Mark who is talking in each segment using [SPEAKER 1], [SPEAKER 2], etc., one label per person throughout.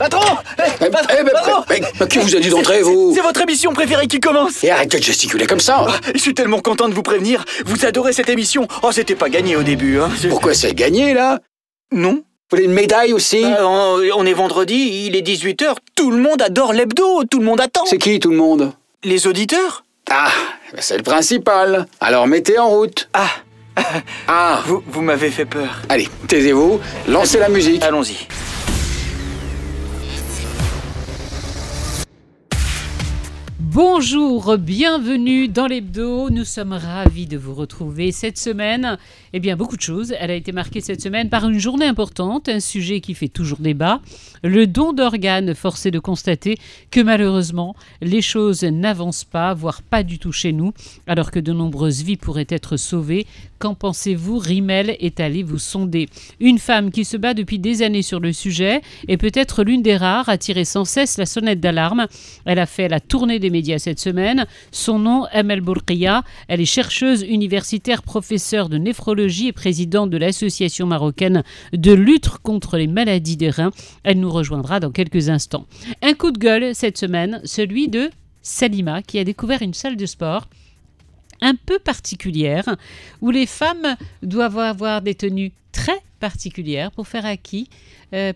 [SPEAKER 1] Patron!
[SPEAKER 2] Mais qui vous a dit d'entrer, vous?
[SPEAKER 1] C'est votre émission préférée qui commence!
[SPEAKER 2] Et arrêtez de gesticuler comme ça!
[SPEAKER 1] Je suis tellement content de vous prévenir. Vous adorez cette émission. Oh, c'était pas gagné au début, hein.
[SPEAKER 2] Pourquoi c'est gagné, là?
[SPEAKER 1] Non.
[SPEAKER 2] Vous voulez une médaille aussi?
[SPEAKER 1] On est vendredi, il est 18h. Tout le monde adore l'hebdo. Tout le monde attend.
[SPEAKER 2] C'est qui, tout le monde?
[SPEAKER 1] Les auditeurs?
[SPEAKER 2] Ah, c'est le principal. Alors mettez en route.
[SPEAKER 1] Ah, vous m'avez fait peur.
[SPEAKER 2] Allez, taisez-vous, lancez la musique.
[SPEAKER 1] Allons-y.
[SPEAKER 3] Bonjour, bienvenue dans l'hebdo. Nous sommes ravis de vous retrouver cette semaine. Eh bien, beaucoup de choses. Elle a été marquée cette semaine par une journée importante, un sujet qui fait toujours débat, le don d'organes. Force est de constater que malheureusement, les choses n'avancent pas, voire pas du tout chez nous, alors que de nombreuses vies pourraient être sauvées. Qu'en pensez-vous? Rimmel est allé vous sonder. Une femme qui se bat depuis des années sur le sujet est peut-être l'une des rares à tirer sans cesse la sonnette d'alarme. Elle a fait la tournée des médias cette semaine. Son nom, Amel Bourkia. Elle est chercheuse universitaire, professeure de néphrologie et présidente de l'association marocaine de lutte contre les maladies des reins. Elle nous rejoindra dans quelques instants. Un coup de gueule cette semaine, celui de Salima, qui a découvert une salle de sport un peu particulière, où les femmes doivent avoir des tenues très particulières pour faire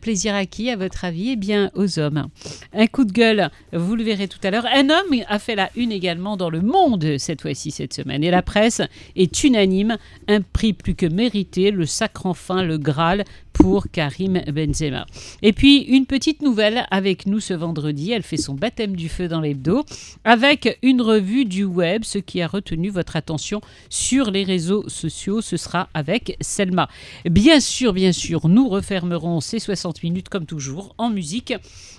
[SPEAKER 3] plaisir à qui, à votre avis? Eh bien, aux hommes. Un coup de gueule, vous le verrez tout à l'heure. Un homme a fait la une également dans Le Monde cette fois-ci, cette semaine. Et la presse est unanime. Un prix plus que mérité, le sacre enfin, le Graal pour Karim Benzema. Et puis, une petite nouvelle avec nous ce vendredi. Elle fait son baptême du feu dans l'hebdo avec une revue du web. Ce qui a retenu votre attention sur les réseaux sociaux, ce sera avec Selma. Bien sûr, nous refermerons ces 60 minutes comme toujours en musique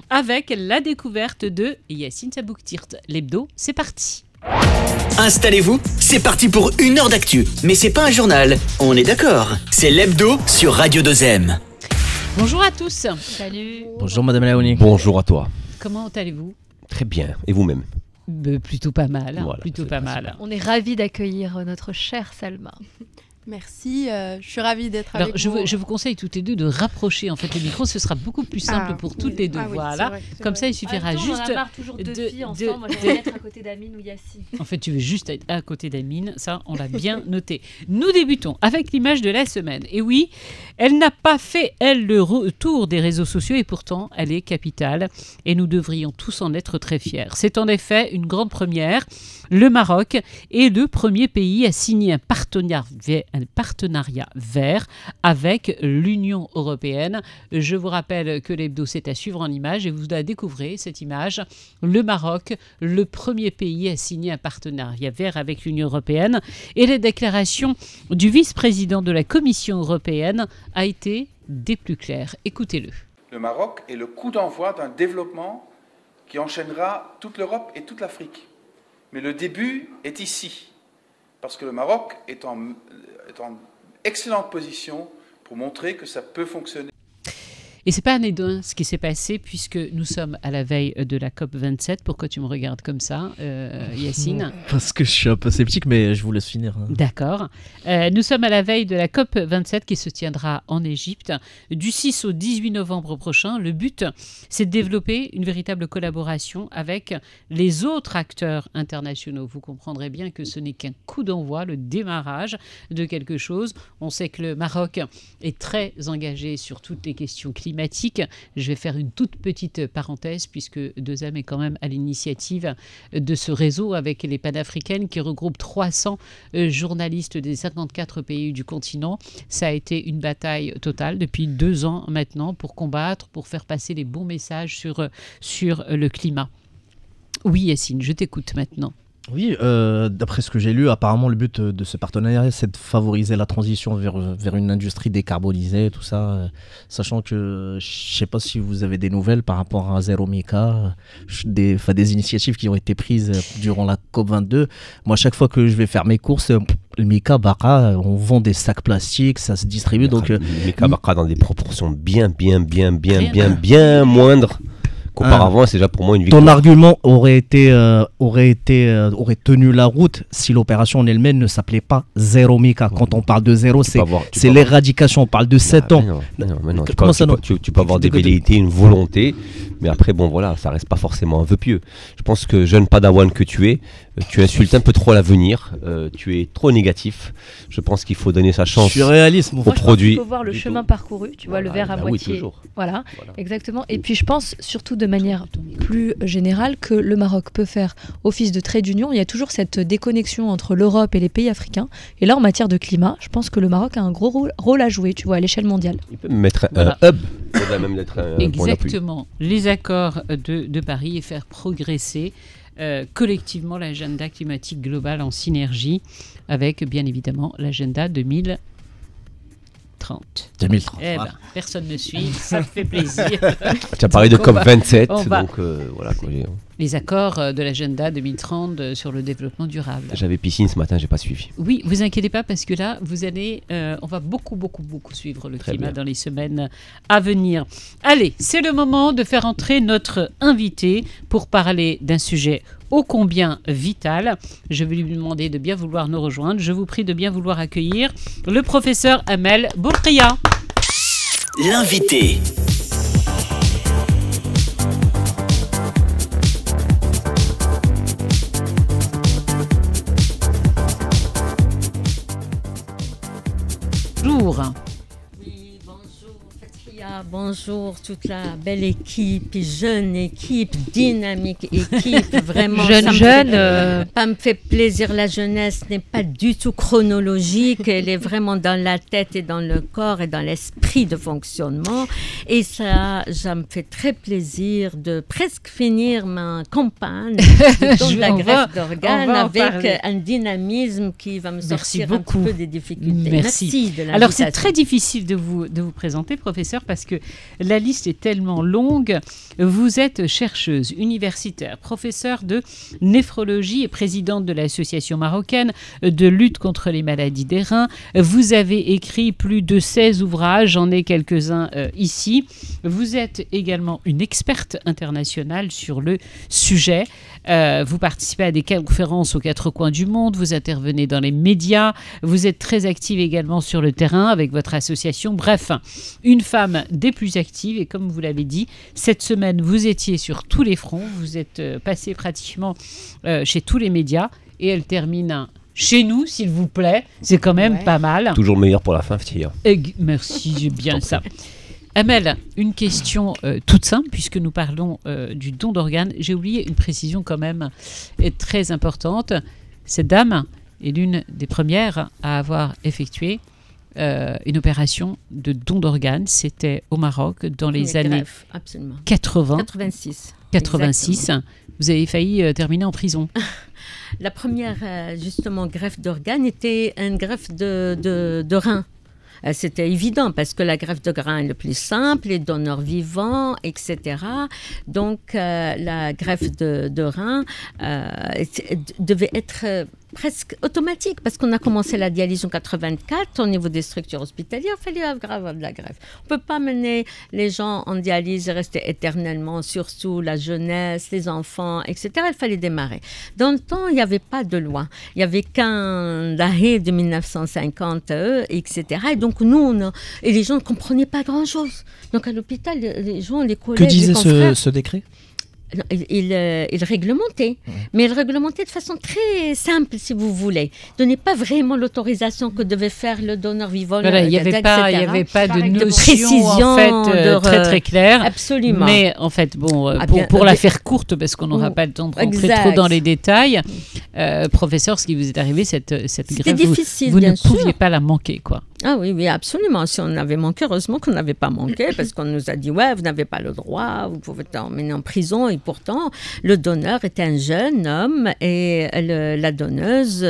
[SPEAKER 3] avec la découverte de Yacine Sabouktirt. L'hebdo, c'est parti.
[SPEAKER 4] Installez-vous, c'est parti pour 1 heure d'actu. Mais c'est pas un journal, on est d'accord. C'est l'hebdo sur Radio 2M.
[SPEAKER 3] Bonjour à tous.
[SPEAKER 5] Salut.
[SPEAKER 6] Bonjour Madame Laouni.
[SPEAKER 5] Bonjour à toi.
[SPEAKER 3] Comment allez-vous?
[SPEAKER 5] Très bien. Et vous-même?
[SPEAKER 3] Plutôt pas mal.
[SPEAKER 5] Voilà,
[SPEAKER 3] plutôt pas mal.
[SPEAKER 7] On est ravis d'accueillir notre chère Salma.
[SPEAKER 8] Merci, je suis ravie d'être
[SPEAKER 3] Alors,
[SPEAKER 8] avec vous.
[SPEAKER 3] Je vous conseille toutes les deux de rapprocher en fait les micros, ce sera beaucoup plus simple pour toutes les deux.
[SPEAKER 8] Oui,
[SPEAKER 3] voilà.
[SPEAKER 8] vrai,
[SPEAKER 3] Comme
[SPEAKER 8] vrai.
[SPEAKER 3] ça, il suffira juste.
[SPEAKER 7] On a marre toujours deux filles ensemble. Moi, je vais être à côté d'Amine ou Yacine.
[SPEAKER 3] En fait, tu veux juste être à côté d'Amine, ça, on l'a bien noté. Nous débutons avec l'image de la semaine. Et oui, elle n'a pas fait, elle, le retour des réseaux sociaux et pourtant, elle est capitale et nous devrions tous en être très fiers. C'est en effet une grande première. Le Maroc est le premier pays à signer un partenariat vert avec l'Union européenne. Je vous rappelle que l'hebdo, c'est à suivre en image et vous la découvrez, cette image. Le Maroc, le premier pays à signer un partenariat vert avec l'Union européenne. Et la déclaration du vice-président de la Commission européenne a été des plus claires. Écoutez-le.
[SPEAKER 9] Le Maroc est le coup d'envoi d'un développement qui enchaînera toute l'Europe et toute l'Afrique. Mais le début est ici, parce que le Maroc est en excellente position pour montrer que ça peut fonctionner.
[SPEAKER 3] Et c'est pas anodin ce qui s'est passé puisque nous sommes à la veille de la COP27. Pourquoi tu me regardes comme ça, Yacine?
[SPEAKER 6] Parce que je suis un peu sceptique, mais je vous laisse finir.
[SPEAKER 3] D'accord. Nous sommes à la veille de la COP27 qui se tiendra en Égypte du 6 au 18 novembre prochain. Le but, c'est de développer une véritable collaboration avec les autres acteurs internationaux. Vous comprendrez bien que ce n'est qu'un coup d'envoi, le démarrage de quelque chose. On sait que le Maroc est très engagé sur toutes les questions climatiques. Je vais faire une toute petite parenthèse puisque 2M est quand même à l'initiative de ce réseau avec les panafricaines qui regroupent 300 journalistes des 54 pays du continent. Ça a été une bataille totale depuis 2 ans maintenant pour combattre, pour faire passer les bons messages sur le climat. Oui Yacine, je t'écoute maintenant.
[SPEAKER 6] Oui, d'après ce que j'ai lu, apparemment le but de ce partenariat, c'est de favoriser la transition vers une industrie décarbonisée, tout ça. Sachant que, je ne sais pas si vous avez des nouvelles par rapport à Zero Mika, des initiatives qui ont été prises durant la COP22. Moi, chaque fois que je vais faire mes courses, le Mika Baka, on vend des sacs plastiques, ça se distribue. Donc,
[SPEAKER 5] le Mika Baka dans des proportions bien moindres Donc auparavant, c'est déjà pour moi une victoire.
[SPEAKER 6] Ton argument aurait tenu la route si l'opération en elle-même ne s'appelait pas Zéro Mika. Quand on parle de zéro, c'est l'éradication. On parle de 7 ans.
[SPEAKER 5] Mais non. Tu peux avoir des velléités, une volonté, mais après, bon voilà, ça reste pas forcément un vœu pieux. Je pense que jeune padawan que tu insultes un peu trop l'avenir, tu es trop négatif. Je pense qu'il faut donner sa chance.
[SPEAKER 6] Je suis réaliste,
[SPEAKER 5] au produit.
[SPEAKER 7] Il faut voir le chemin parcouru, tu vois, le verre à moitié.
[SPEAKER 5] Oui, toujours.
[SPEAKER 7] Voilà, exactement. Et puis je pense surtout de manière plus générale que le Maroc peut faire office de trait d'union. Il y a toujours cette déconnexion entre l'Europe et les pays africains. Et là, en matière de climat, je pense que le Maroc a un gros rôle à jouer, tu vois, à l'échelle mondiale.
[SPEAKER 5] Il peut mettre un hub, au-delà même d'être un
[SPEAKER 3] exactement. Les accords de Paris et faire progresser collectivement l'agenda climatique global en synergie avec, bien évidemment, l'agenda 2030.
[SPEAKER 6] 2030.
[SPEAKER 3] Personne ne suit, ça me fait plaisir.
[SPEAKER 5] Tu as parlé de COP27, donc voilà quoi.
[SPEAKER 3] Les accords de l'agenda 2030 sur le développement durable.
[SPEAKER 5] J'avais piscine ce matin, j'ai pas suivi.
[SPEAKER 3] Oui, vous inquiétez pas parce que là, vous allez, on va beaucoup suivre le climat dans les semaines à venir. Allez, c'est le moment de faire entrer notre invité pour parler d'un sujet ô combien vital. Je vais lui demander de bien vouloir nous rejoindre. Je vous prie de bien vouloir accueillir le professeur Amel Bourqiya.
[SPEAKER 4] L'invité.
[SPEAKER 3] Bonjour.
[SPEAKER 10] Oui, bonjour Fatia, bonjour toute la belle équipe, jeune équipe, dynamique équipe, vraiment. Ça me fait plaisir, la jeunesse n'est pas du tout chronologique, elle est vraiment dans la tête et dans le corps et dans l'esprit de fonctionnement. Et ça me fait très plaisir de presque finir ma campagne de la greffe d'organes avec un dynamisme qui va me sortir un petit peu des difficultés.
[SPEAKER 3] Merci
[SPEAKER 10] de l'invitation.
[SPEAKER 3] Alors c'est très difficile de vous présenter, professeur, parce que la liste est tellement longue. Vous êtes chercheuse, universitaire, professeure de néphrologie et présidente de l'association marocaine de lutte contre les maladies des reins. Vous avez écrit plus de 16 ouvrages, j'en ai quelques-uns ici. Vous êtes également une experte internationale sur le sujet. Vous participez à des conférences aux 4 coins du monde, vous intervenez dans les médias, vous êtes très active également sur le terrain avec votre association. Bref, une femme des plus actives et comme vous l'avez dit, cette semaine vous étiez sur tous les fronts, vous êtes passée pratiquement chez tous les médias et elle termine chez nous, s'il vous plaît, c'est quand même pas mal.
[SPEAKER 5] Toujours meilleur pour la fin, Fatia.
[SPEAKER 3] Merci, j'ai bien ça. Amel, une question toute simple, puisque nous parlons du don d'organes. J'ai oublié une précision quand même très importante. Cette dame est l'une des premières à avoir effectué une opération de don d'organes. C'était au Maroc dans les années 80. 86. Exactement. Vous avez failli terminer en prison.
[SPEAKER 10] La première, justement, greffe d'organes était une greffe de rein. C'était évident parce que la greffe de rein est le plus simple, les donneurs vivants, etc. Donc, la greffe de rein devait être presque automatique parce qu'on a commencé la dialyse en 84 au niveau des structures hospitalières. Il fallait avoir de la greffe. On ne peut pas mener les gens en dialyse et rester éternellement, surtout la jeunesse, les enfants, etc. Il fallait démarrer. Dans le temps, il n'y avait pas de loi. Il n'y avait qu'un Lahey de 1950, etc. Et donc, nous, et les gens ne comprenaient pas grand-chose. Donc, à l'hôpital, les gens, les collègues...
[SPEAKER 6] Que disait ce décret ?
[SPEAKER 10] Il réglementait, mais il réglementait de façon très simple, si vous voulez. Il ne donnait pas vraiment l'autorisation que devait faire le donneur vivant.
[SPEAKER 3] Voilà, il n'y avait pas de notion en fait, très très claire.
[SPEAKER 10] Absolument.
[SPEAKER 3] Mais en fait, bon, pour la faire courte, parce qu'on n'aura pas le temps de rentrer trop dans les détails, professeur, ce qui vous est arrivé, cette greffe,
[SPEAKER 10] difficile,
[SPEAKER 3] vous ne pouviez pas la manquer, quoi.
[SPEAKER 10] Ah oui, absolument. Si on avait manqué, heureusement qu'on n'avait pas manqué, parce qu'on nous a dit, ouais, vous n'avez pas le droit, vous pouvez t'emmener en prison. Et pourtant, le donneur était un jeune homme et la donneuse,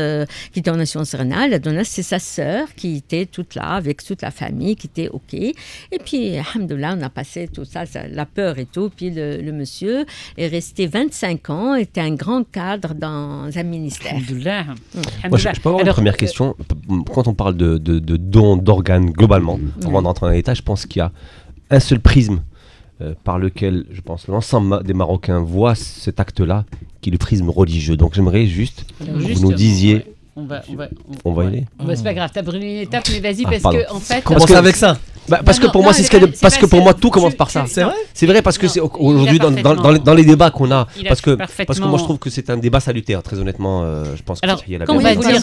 [SPEAKER 10] qui était en assurance rénale, la donneuse, c'est sa sœur qui était toute là, avec toute la famille, qui était OK. Et puis, alhamdoulilah, on a passé tout ça, la peur et tout. Puis le monsieur est resté 25 ans, était un grand cadre dans un ministère.
[SPEAKER 3] Alhamdoulilah.
[SPEAKER 5] Moi, je peux avoir une première question. Quand on parle de don d'organes globalement, avant d'entrer dans les détails, je pense qu'il y a un seul prisme par lequel, je pense, l'ensemble des Marocains voient cet acte-là, qui est le prisme religieux. Donc j'aimerais juste que vous nous disiez...
[SPEAKER 3] Ouais. On va
[SPEAKER 5] y aller.
[SPEAKER 3] C'est pas grave, t'as brûlé une étape, mais vas-y, parce
[SPEAKER 5] pardon.
[SPEAKER 3] que en fait...
[SPEAKER 6] Commence avec ça.
[SPEAKER 5] Parce que pour moi, pour moi, tout commence par ça.
[SPEAKER 6] C'est vrai.
[SPEAKER 5] C'est vrai parce que c'est aujourd'hui dans les débats qu'on a, parce que moi je trouve que c'est un débat salutaire, très honnêtement. Je pense que il y a la
[SPEAKER 3] on va dire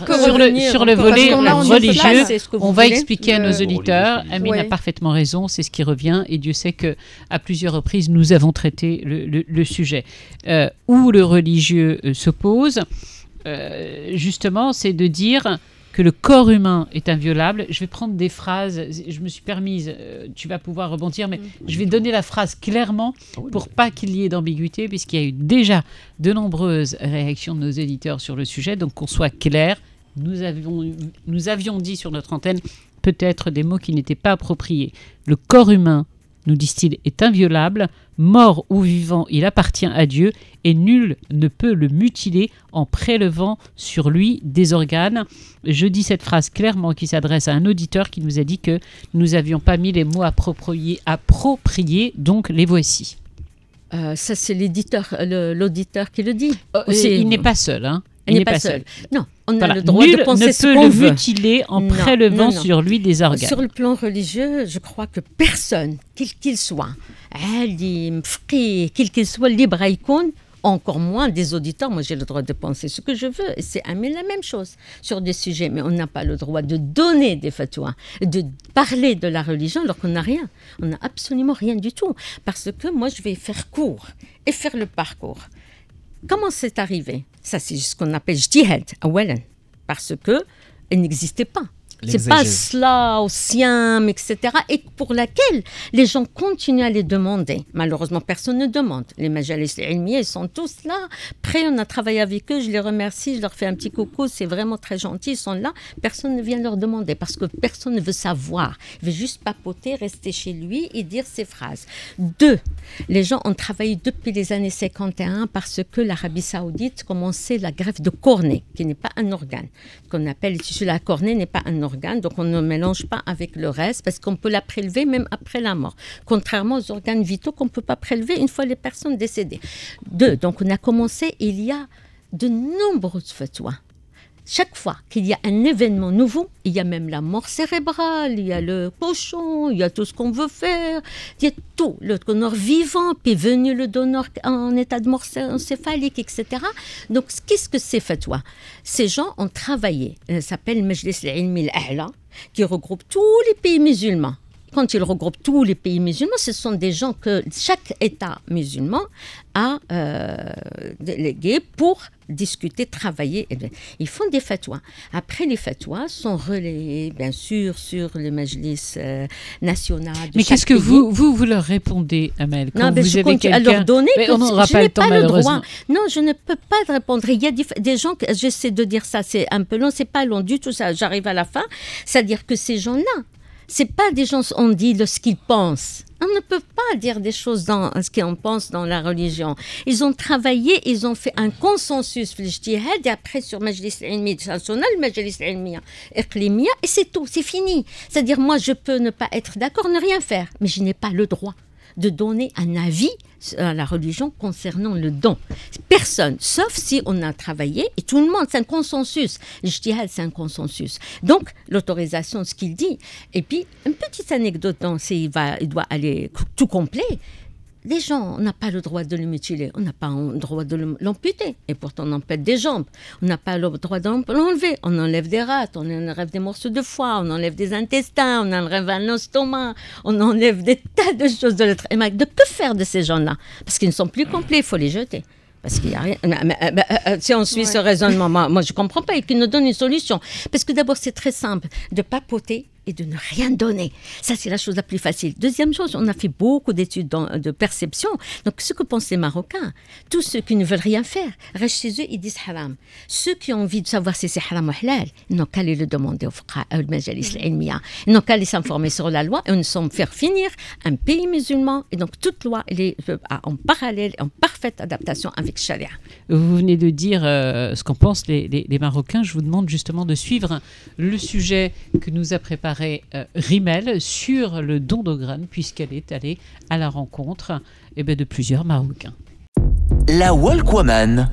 [SPEAKER 3] sur le volet religieux, on va expliquer à nos auditeurs. Amine a parfaitement raison, c'est ce qui revient, et Dieu sait que à plusieurs reprises nous avons traité le sujet où le religieux s'oppose. Justement, c'est de dire que le corps humain est inviolable. Je vais prendre des phrases, je me suis permise, tu vas pouvoir rebondir, mais je vais donner la phrase clairement pour pas qu'il y ait d'ambiguïté, puisqu'il y a eu déjà de nombreuses réactions de nos éditeurs sur le sujet, donc qu'on soit clair. Nous avions dit sur notre antenne peut-être des mots qui n'étaient pas appropriés. Le corps humain, nous disent-ils, est inviolable, mort ou vivant, il appartient à Dieu et nul ne peut le mutiler en prélevant sur lui des organes. Je dis cette phrase clairement qui s'adresse à un auditeur qui nous a dit que nous n'avions pas mis les mots appropriés, donc les voici.
[SPEAKER 10] Ça, c'est l'auditeur qui le dit.
[SPEAKER 3] Il n'est pas seul, hein.
[SPEAKER 10] Il n'est pas seul. Non, on a le droit de penser ce qu'on veut.
[SPEAKER 3] Nul ne peut le mutiler en prélevant sur lui des organes.
[SPEAKER 10] Sur le plan religieux, je crois que personne, quel qu'il soit, alim, fqih, quel qu'il soit, libre à icône, encore moins des auditeurs. Moi, j'ai le droit de penser ce que je veux. Et c'est la même chose sur des sujets. Mais on n'a pas le droit de donner des fatwas, de parler de la religion alors qu'on n'a rien. On n'a absolument rien du tout. Parce que moi, je vais faire court et faire le parcours. Comment c'est arrivé? Ça, c'est ce qu'on appelle jtihad, awalan, parce que elle n'existait pas. C'est pas cela, au siam, etc. Et pour laquelle les gens continuent à les demander. Malheureusement, personne ne demande. Les majalis ilmiya, ils sont tous là. Après, on a travaillé avec eux, je les remercie, je leur fais un petit coucou, c'est vraiment très gentil, ils sont là. Personne ne vient leur demander parce que personne ne veut savoir. Il veut juste papoter, rester chez lui et dire ses phrases. 2, les gens ont travaillé depuis les années 51 parce que l'Arabie Saoudite commençait la greffe de cornée, qui n'est pas un organe. Qu'on appelle le tissu de la cornée n'est pas un organe. Donc on ne mélange pas avec le reste parce qu'on peut la prélever même après la mort, contrairement aux organes vitaux qu'on ne peut pas prélever une fois les personnes décédées. 2, donc on a commencé, il y a de nombreuses fatwas. Chaque fois qu'il y a un événement nouveau, il y a même la mort cérébrale, il y a le cochon, il y a tout ce qu'on veut faire, il y a tout, le donneur vivant, puis venu le donneur en état de mort encéphalique, etc. Donc, qu'est-ce que c'est fatwa? Ces gens ont travaillé, ça s'appelle Majlis al-Ilmi al-A'la, qui regroupe tous les pays musulmans. Quand il regroupe tous les pays musulmans, ce sont des gens que chaque État musulman a délégué pour discuter, travailler. Ils font des fatwas. Après, les fatwas sont relayés, bien sûr, sur le majlis national.
[SPEAKER 3] Mais qu'est-ce que vous leur répondez, Amel, quand
[SPEAKER 10] non,
[SPEAKER 3] vous avez quelqu'un...
[SPEAKER 10] à leur donner
[SPEAKER 3] mais on n'aura pas le temps, malheureusement.
[SPEAKER 10] Non, je ne peux pas répondre. Il y a des gens, j'essaie de dire ça, c'est un peu long, c'est pas long du tout, ça. J'arrive à la fin. C'est-à-dire que ces gens-là, c'est pas des gens, on dit ce qu'ils pensent. On ne peut pas dire des choses dans ce qu'on pense dans la religion. Ils ont travaillé, ils ont fait un consensus et après sur Majlis al-Ilmi national, Majlis al-Ilmi iqlimia, et c'est tout, c'est fini. C'est-à-dire, moi, je peux ne pas être d'accord, ne rien faire, mais je n'ai pas le droit de donner un avis à la religion concernant le don. Personne, sauf si on a travaillé, et tout le monde, c'est un consensus. Le jtihad, c'est un consensus. Donc, l'autorisation, ce qu'il dit. Et puis, une petite anecdote, il doit aller tout complet. Les gens, on n'a pas le droit de le mutiler, on n'a pas le droit de l'amputer. Et pourtant, on ampute des jambes. On n'a pas le droit de l'enlever. On enlève des rats, on enlève des morceaux de foie, on enlève des intestins, on enlève un estomac, on enlève des tas de choses de l'être. De que faire de ces gens-là? Parce qu'ils ne sont plus complets, il faut les jeter. Parce qu'il n'y a rien. Si on suit ce raisonnement, moi je ne comprends pas, et qu'il nous donne une solution. Parce que d'abord, c'est très simple de papoter et de ne rien donner. Ça, c'est la chose la plus facile. Deuxième chose, on a fait beaucoup d'études de perception. Donc, ce que pensent les Marocains, tous ceux qui ne veulent rien faire, restent chez eux, ils disent haram. Ceux qui ont envie de savoir si c'est haram ou halal, ils n'ont qu'à aller le demander au fuqaha, au majalis al-ilmiya. Ils n'ont qu'à aller s'informer sur la loi et on nous faire finir un pays musulman. Et donc, toute loi, elle est en parallèle, en parfaite adaptation avec Sharia.
[SPEAKER 3] Vous venez de dire ce qu'en pensent les Marocains. Je vous demande justement de suivre le sujet que nous a préparé préparer Rimel sur le don d'Ograne, puisqu'elle est allée à la rencontre de plusieurs Marocains.
[SPEAKER 4] La Walkwoman.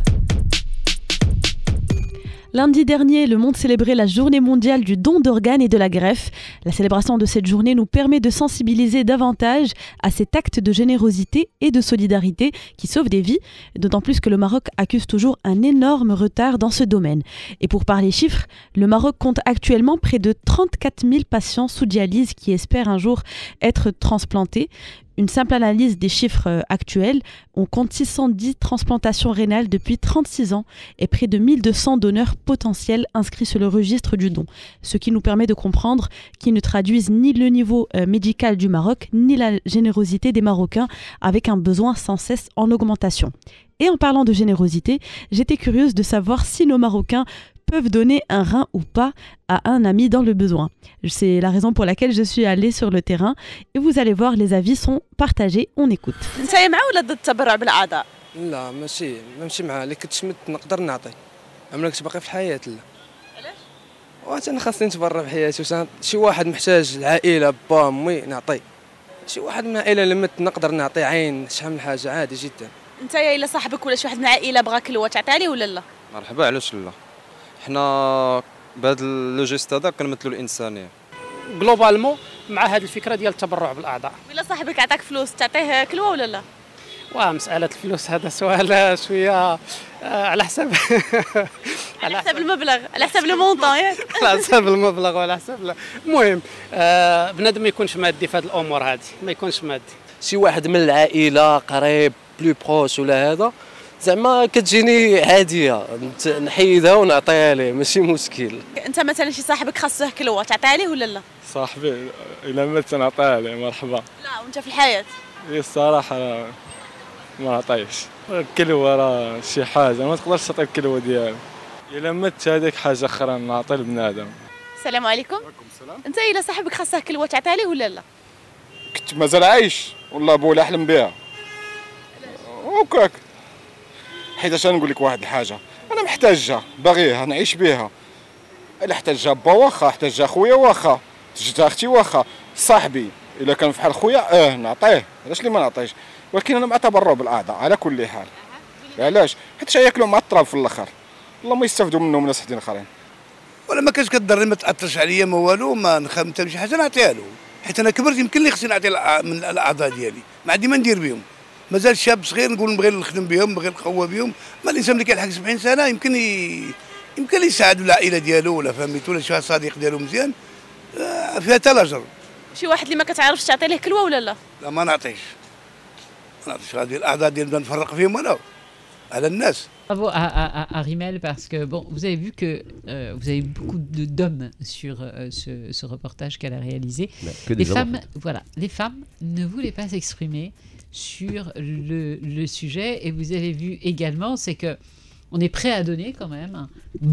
[SPEAKER 11] Lundi dernier, le monde célébrait la journée mondiale du don d'organes et de la greffe. La célébration de cette journée nous permet de sensibiliser davantage à cet acte de générosité et de solidarité qui sauve des vies, d'autant plus que le Maroc accuse toujours un énorme retard dans ce domaine. Et pour parler chiffres, le Maroc compte actuellement près de 34 000 patients sous dialyse qui espèrent un jour être transplantés. Une simple analyse des chiffres actuels, on compte 610 transplantations rénales depuis 36 ans et près de 1200 donneurs potentiels inscrits sur le registre du don. Ce qui nous permet de comprendre qu'ils ne traduisent ni le niveau médical du Maroc, ni la générosité des Marocains avec un besoin sans cesse en augmentation. Et en parlant de générosité, j'étais curieuse de savoir si nos Marocains peuvent donner un rein ou pas à un ami dans le besoin. C'est la raison pour laquelle je suis allée sur le terrain et vous allez voir, les avis sont partagés. On écoute.
[SPEAKER 12] لا ماشي معاه اللي كنت شمت نقدر نعطي عمرك باقي في الحياة لا علاش انا خاصني نتبرع بحياتي شي واحد محتاج العائلة با امي نعطي شي واحد من العائلة اللي مت نقدر نعطي عين شحال من حاجة عادي جدا
[SPEAKER 13] انت يا الا صاحبك ولا شي واحد من العائلة بغا كلوة تعطي عليه ولا لا
[SPEAKER 14] مرحبا علاش لا حنا بهذا لو جيست هذا كنمثلوا الانسانيه
[SPEAKER 15] جلوبالمون مع هذه الفكره ديال التبرع بالاعضاء.
[SPEAKER 13] الا صاحبك عطاك فلوس تعطيه كلوة ولا لا
[SPEAKER 15] ومساله الفلوس هذا سؤال شويه على حساب
[SPEAKER 13] على حساب المبلغ على حساب لو مونطون ياك
[SPEAKER 15] على حساب المبلغ وعلى حساب المهم بنادم ما يكونش مادي في هذه الامور هذه ما يكونش مادي
[SPEAKER 12] شي واحد من العائلة قريب بلو بروش ولا هذا زعما كتجيني عاديه نحيدها ونعطيها ليه ماشي مشكل.
[SPEAKER 13] انت مثلا شي صاحبك خاصه كلوة تعطي عليه ولا لا
[SPEAKER 16] صاحبي الا مات نعطيها ليه مرحبا
[SPEAKER 13] لا وانت في الحياه
[SPEAKER 16] الصراحه ما نعطيش الكلوة راه شي حاجه ما تقدرش تعطي الكلوة ديالك الا مات هذيك حاجه اخرى نعطي لبنادم.
[SPEAKER 13] السلام عليكم. وعليكم السلام. انت الا صاحبك خاصه كلوة تعطي عليه ولا لا
[SPEAKER 16] كنت مازال عايش والله بولا احلم بها وكاك حيت انا نقول لك واحد الحاجه انا محتاجها باغيها نعيش بها الا احتاجها با واخا احتاجها خويا واخا احتاجها اختي واخا صاحبي الا كان بحال خويا نعطيه علاش اللي ما نعطيش ولكن انا مع تبرع بالاعضاء على كل حال. علاش حيت ياكلوا مع التراب في الاخر والله ما يستافدوا منهم ناس حدين اخرين
[SPEAKER 17] ولا ما كانش كضرني ما تاثرش عليا ما والو ما نخمم شي حاجه نعطيها له حيت انا كبرت يمكن لي خصني نعطي من الاعضاء ديالي ما عندي ما ندير بهم مازال شاب صغير نقول نبغي نخدم بهم نبغي نقوى بهم ما الانسان اللي كيلحق 70 سنه يمكن يساعد العائله ديالو ولا فهمتوا ولا شي صديق ديالو مزيان فيها حتى الاجر.
[SPEAKER 13] شي واحد اللي ما كتعرفش تعطي ليه كلوة ولا لا
[SPEAKER 17] لا ما نعطيش هذه الاعضاء ديال نفرق فيهم انا على الناس.
[SPEAKER 3] Bravo à Rimel parce que bon, vous avez vu que vous avez beaucoup d'hommes sur ce reportage qu'elle a réalisé. Les femmes, voilà, les femmes ne voulaient pas s'exprimer sur le sujet et vous avez vu également, c'est que on est prêt à donner quand même,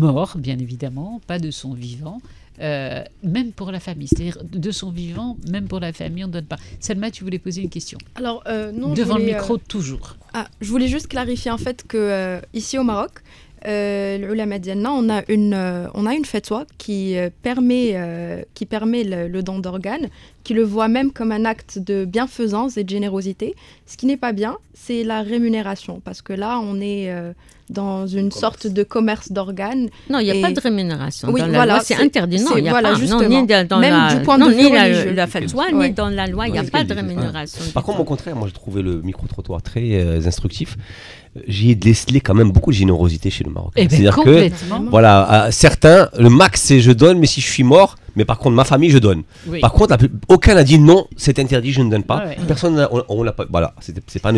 [SPEAKER 3] mort bien évidemment, pas de son vivant. Même pour la famille, c'est-à-dire de son vivant, même pour la famille, on ne donne pas. Salma, tu voulais poser une question.
[SPEAKER 8] Alors, non,
[SPEAKER 3] devant le micro, toujours.
[SPEAKER 8] Je voulais juste clarifier en fait que ici au Maroc, l'Ulama Diana, on a une fatwa qui permet le don d'organes, qui le voit même comme un acte de bienfaisance et de générosité. Ce qui n'est pas bien, c'est la rémunération, parce que là, on est dans une sorte de commerce d'organes.
[SPEAKER 10] Non, il n'y a pas de rémunération.
[SPEAKER 8] Oui,
[SPEAKER 10] dans la loi, c'est interdit. Non, il n'y a pas.
[SPEAKER 8] Justement.
[SPEAKER 10] Non, ni dans
[SPEAKER 8] même du point de vue religieux.
[SPEAKER 10] La fatwa, ni dans la loi, il n'y a pas de rémunération.
[SPEAKER 5] Par contre, au contraire, moi, j'ai trouvé le micro-trottoir très instructif. J'y ai décelé quand même beaucoup de générosité chez le Maroc. C'est-à-dire que, voilà, certains, le max c'est je donne, mais si je suis mort, mais par contre ma famille je donne. Oui. Par contre, aucun n'a dit non, c'est interdit, je ne donne pas. Ouais. Personne, on l'a pas. Voilà, c'est pas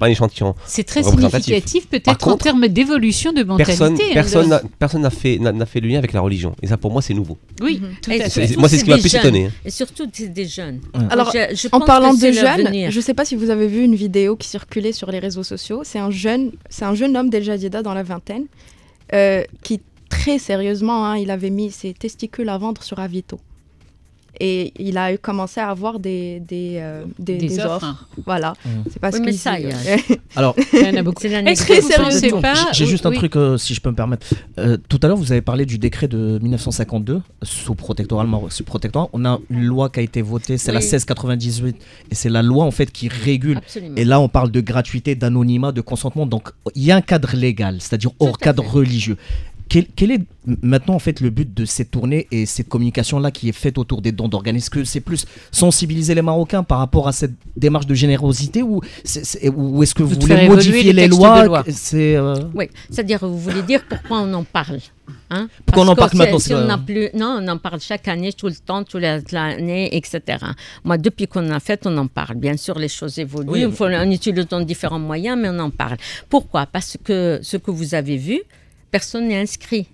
[SPEAKER 5] un échantillon.
[SPEAKER 3] C'est très significatif, peut-être en termes d'évolution de mentalité.
[SPEAKER 5] Personne n'a fait le lien avec la religion. Et ça, pour moi, c'est nouveau.
[SPEAKER 3] Oui, tout à fait.
[SPEAKER 5] Moi, c'est ce qui m'a plus étonné.
[SPEAKER 10] Et surtout, c'est des jeunes.
[SPEAKER 8] Alors, en parlant de jeunes, je ne sais pas si vous avez vu une vidéo qui circulait sur les réseaux sociaux. C'est un jeune homme d'El Jadida dans la vingtaine qui, très sérieusement, il avait mis ses testicules à vendre sur Avito. Et il a commencé à avoir des offres. Voilà. C'est parce
[SPEAKER 10] mais
[SPEAKER 8] qu'il
[SPEAKER 10] ça, il y a...
[SPEAKER 6] Alors,
[SPEAKER 3] il y en a beaucoup. Est-ce que vous pensez pas...
[SPEAKER 6] J'ai juste un truc, si je peux me permettre. Tout à l'heure, vous avez parlé du décret de 1952 sous protectorat. On a une loi qui a été votée, c'est la 1698, et c'est la loi en fait qui régule.
[SPEAKER 10] Absolument.
[SPEAKER 6] Et là, on parle de gratuité, d'anonymat, de consentement. Donc, il y a un cadre légal, c'est-à-dire hors cadre religieux. Quel est maintenant en fait le but de cette tournée et cette communication-là qui est faite autour des dons d'organes? Est-ce que c'est plus sensibiliser les Marocains par rapport à cette démarche de générosité ou est-ce que vous voulez modifier les lois?
[SPEAKER 10] Oui, c'est-à-dire vous voulez dire pourquoi on en parle, hein?
[SPEAKER 6] Pourquoi on en parle maintenant?
[SPEAKER 10] Non, on en parle chaque année, tout le temps, toute l'année, etc. Moi, depuis qu'on a fait, on en parle. Bien sûr, les choses évoluent, on utilise différents moyens, mais on en parle. Pourquoi? Parce que ce que vous avez vu, personne n'est inscrit.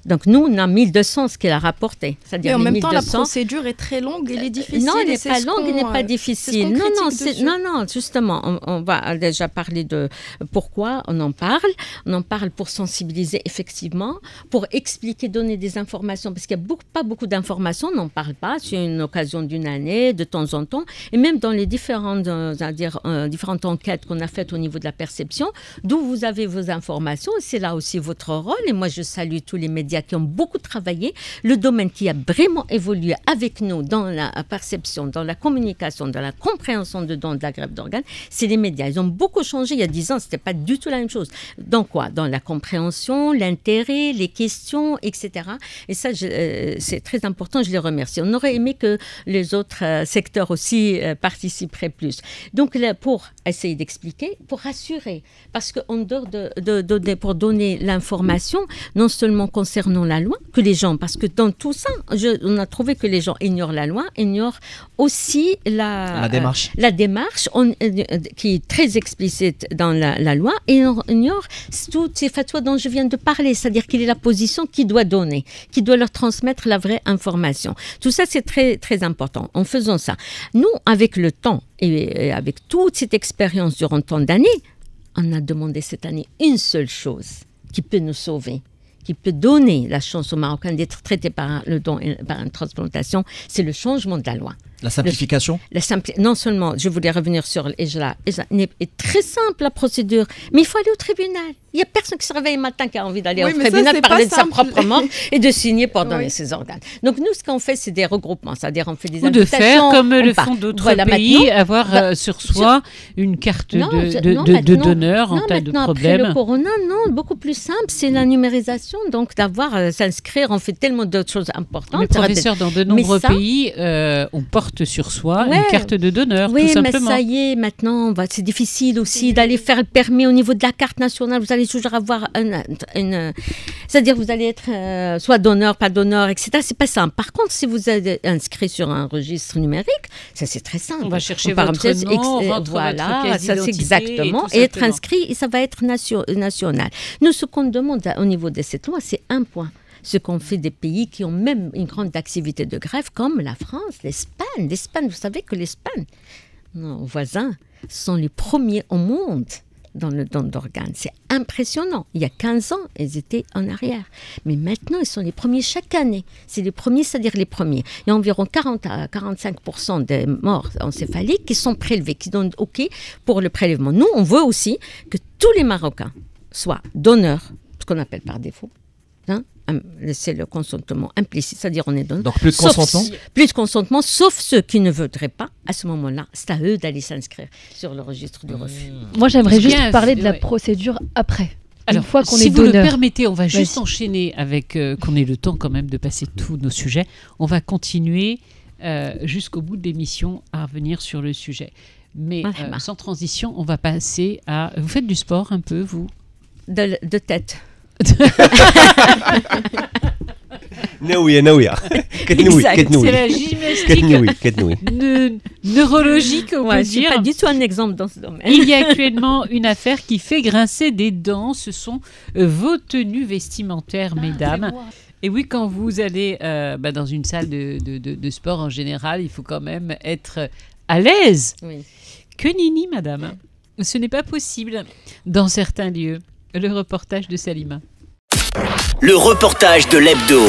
[SPEAKER 10] Donc nous, on a 1200 ce qu'il a rapporté.
[SPEAKER 8] Et en même temps, la procédure est très longue, elle est difficile.
[SPEAKER 10] Non, elle n'est pas longue, elle n'est pas difficile. Non, justement, on va déjà parler de pourquoi on en parle. On en parle pour sensibiliser effectivement, pour expliquer, donner des informations, parce qu'il n'y a pas beaucoup d'informations, on n'en parle pas. C'est une occasion d'une année, de temps en temps. Et même dans les différentes enquêtes qu'on a faites au niveau de la perception, d'où vous avez vos informations, c'est là aussi votre rôle. Et moi, je salue tous les médias qui ont beaucoup travaillé, le domaine qui a vraiment évolué avec nous dans la perception, dans la communication, dans la compréhension de la greffe d'organes, c'est les médias. Ils ont beaucoup changé. Il y a 10 ans, ce n'était pas du tout la même chose. Dans quoi? Dans la compréhension, l'intérêt, les questions, etc. Et ça, c'est très important, je les remercie. On aurait aimé que les autres secteurs aussi participeraient plus. Donc, là, pour essayer d'expliquer, pour rassurer, parce qu'en dehors pour donner l'information, non seulement concernant la loi, que les gens, parce que dans tout ça, on a trouvé que les gens ignorent la loi, ignorent aussi la démarche qui est très explicite dans la loi, et on ignore toutes ces fatwas dont je viens de parler, c'est-à-dire quelle est la position qu'il doit donner, qui doit leur transmettre la vraie information. Tout ça, c'est très, très important. En faisant ça, nous, avec le temps et avec toute cette expérience durant tant d'années, on a demandé cette année une seule chose qui peut nous sauver, qui peut donner la chance aux Marocains d'être traités par le don et par une transplantation, c'est le changement de la loi.
[SPEAKER 6] La simplification?
[SPEAKER 10] Non seulement, je voulais revenir sur l'EJLA, est très simple la procédure, mais il faut aller au tribunal. Il n'y a personne qui se réveille le matin qui a envie d'aller au tribunal, parler de sa propre mort et de signer pour donner ses organes. Donc nous, ce qu'on fait, c'est des regroupements, c'est-à-dire on fait des invitations.
[SPEAKER 3] Ou de faire comme le font d'autres pays, avoir sur soi une carte de donneur en cas de problème.
[SPEAKER 10] Après le corona, non, beaucoup plus simple, c'est la numérisation, donc d'avoir s'inscrire, on fait tellement d'autres choses importantes.
[SPEAKER 3] Mais professeur, dans de nombreux pays, on porte sur soi une carte de donneur, tout simplement.
[SPEAKER 10] Oui, mais ça y est, maintenant, c'est difficile aussi d'aller faire le permis au niveau de la carte nationale. Vous allez toujours avoir c'est-à-dire vous allez être soit donneur, pas donneur, etc. C'est pas simple. Par contre, si vous êtes inscrit sur un registre numérique, ça c'est très simple.
[SPEAKER 3] On va chercher votre nom,
[SPEAKER 10] voilà,
[SPEAKER 3] votre
[SPEAKER 10] ça c'est exactement. Et être inscrit, et ça va être national. Nous, ce qu'on demande au niveau de cette loi, c'est un point. Ce qu'on fait des pays qui ont même une grande activité de greffe, comme la France, l'Espagne. L'Espagne, vous savez que l'Espagne, nos voisins, sont les premiers au monde dans le don d'organes. C'est impressionnant. Il y a 15 ans, ils étaient en arrière. Mais maintenant, ils sont les premiers chaque année. C'est les premiers, c'est-à-dire les premiers. Il y a environ 40 à 45% des morts encéphaliques qui sont prélevés, qui donnent OK pour le prélèvement. Nous, on veut aussi que tous les Marocains soient donneurs, ce qu'on appelle par défaut. C'est le consentement implicite, c'est-à-dire on est donneur.
[SPEAKER 6] Donc plus de consentement?
[SPEAKER 10] Plus de consentement, sauf ceux qui ne voudraient pas. À ce moment-là, c'est à eux d'aller s'inscrire sur le registre du refus.
[SPEAKER 7] Moi, j'aimerais juste parler de la procédure après.
[SPEAKER 3] Alors,
[SPEAKER 7] une fois qu'on
[SPEAKER 3] si
[SPEAKER 7] est
[SPEAKER 3] vous
[SPEAKER 7] donneur.
[SPEAKER 3] le permettez, on va juste enchaîner avec qu'on ait le temps quand même de passer tous nos sujets. On va continuer jusqu'au bout de l'émission à revenir sur le sujet. Mais sans transition, on va passer à... Vous faites du sport un peu, vous?
[SPEAKER 10] De tête.
[SPEAKER 5] ناوية
[SPEAKER 3] c'est la gymnastique neurologique, on peut dire.
[SPEAKER 10] Je ne suis pas du tout un exemple dans ce domaine.
[SPEAKER 3] Il y a actuellement une affaire qui fait grincer des dents. Ce sont vos tenues vestimentaires, mesdames. Et oui, quand vous allez dans une salle de sport en général, il faut quand même être à l'aise.
[SPEAKER 10] Oui.
[SPEAKER 3] Que nenni, madame. Ce n'est pas possible dans certains lieux. Le reportage de Salima.
[SPEAKER 4] Le reportage de l'hebdo.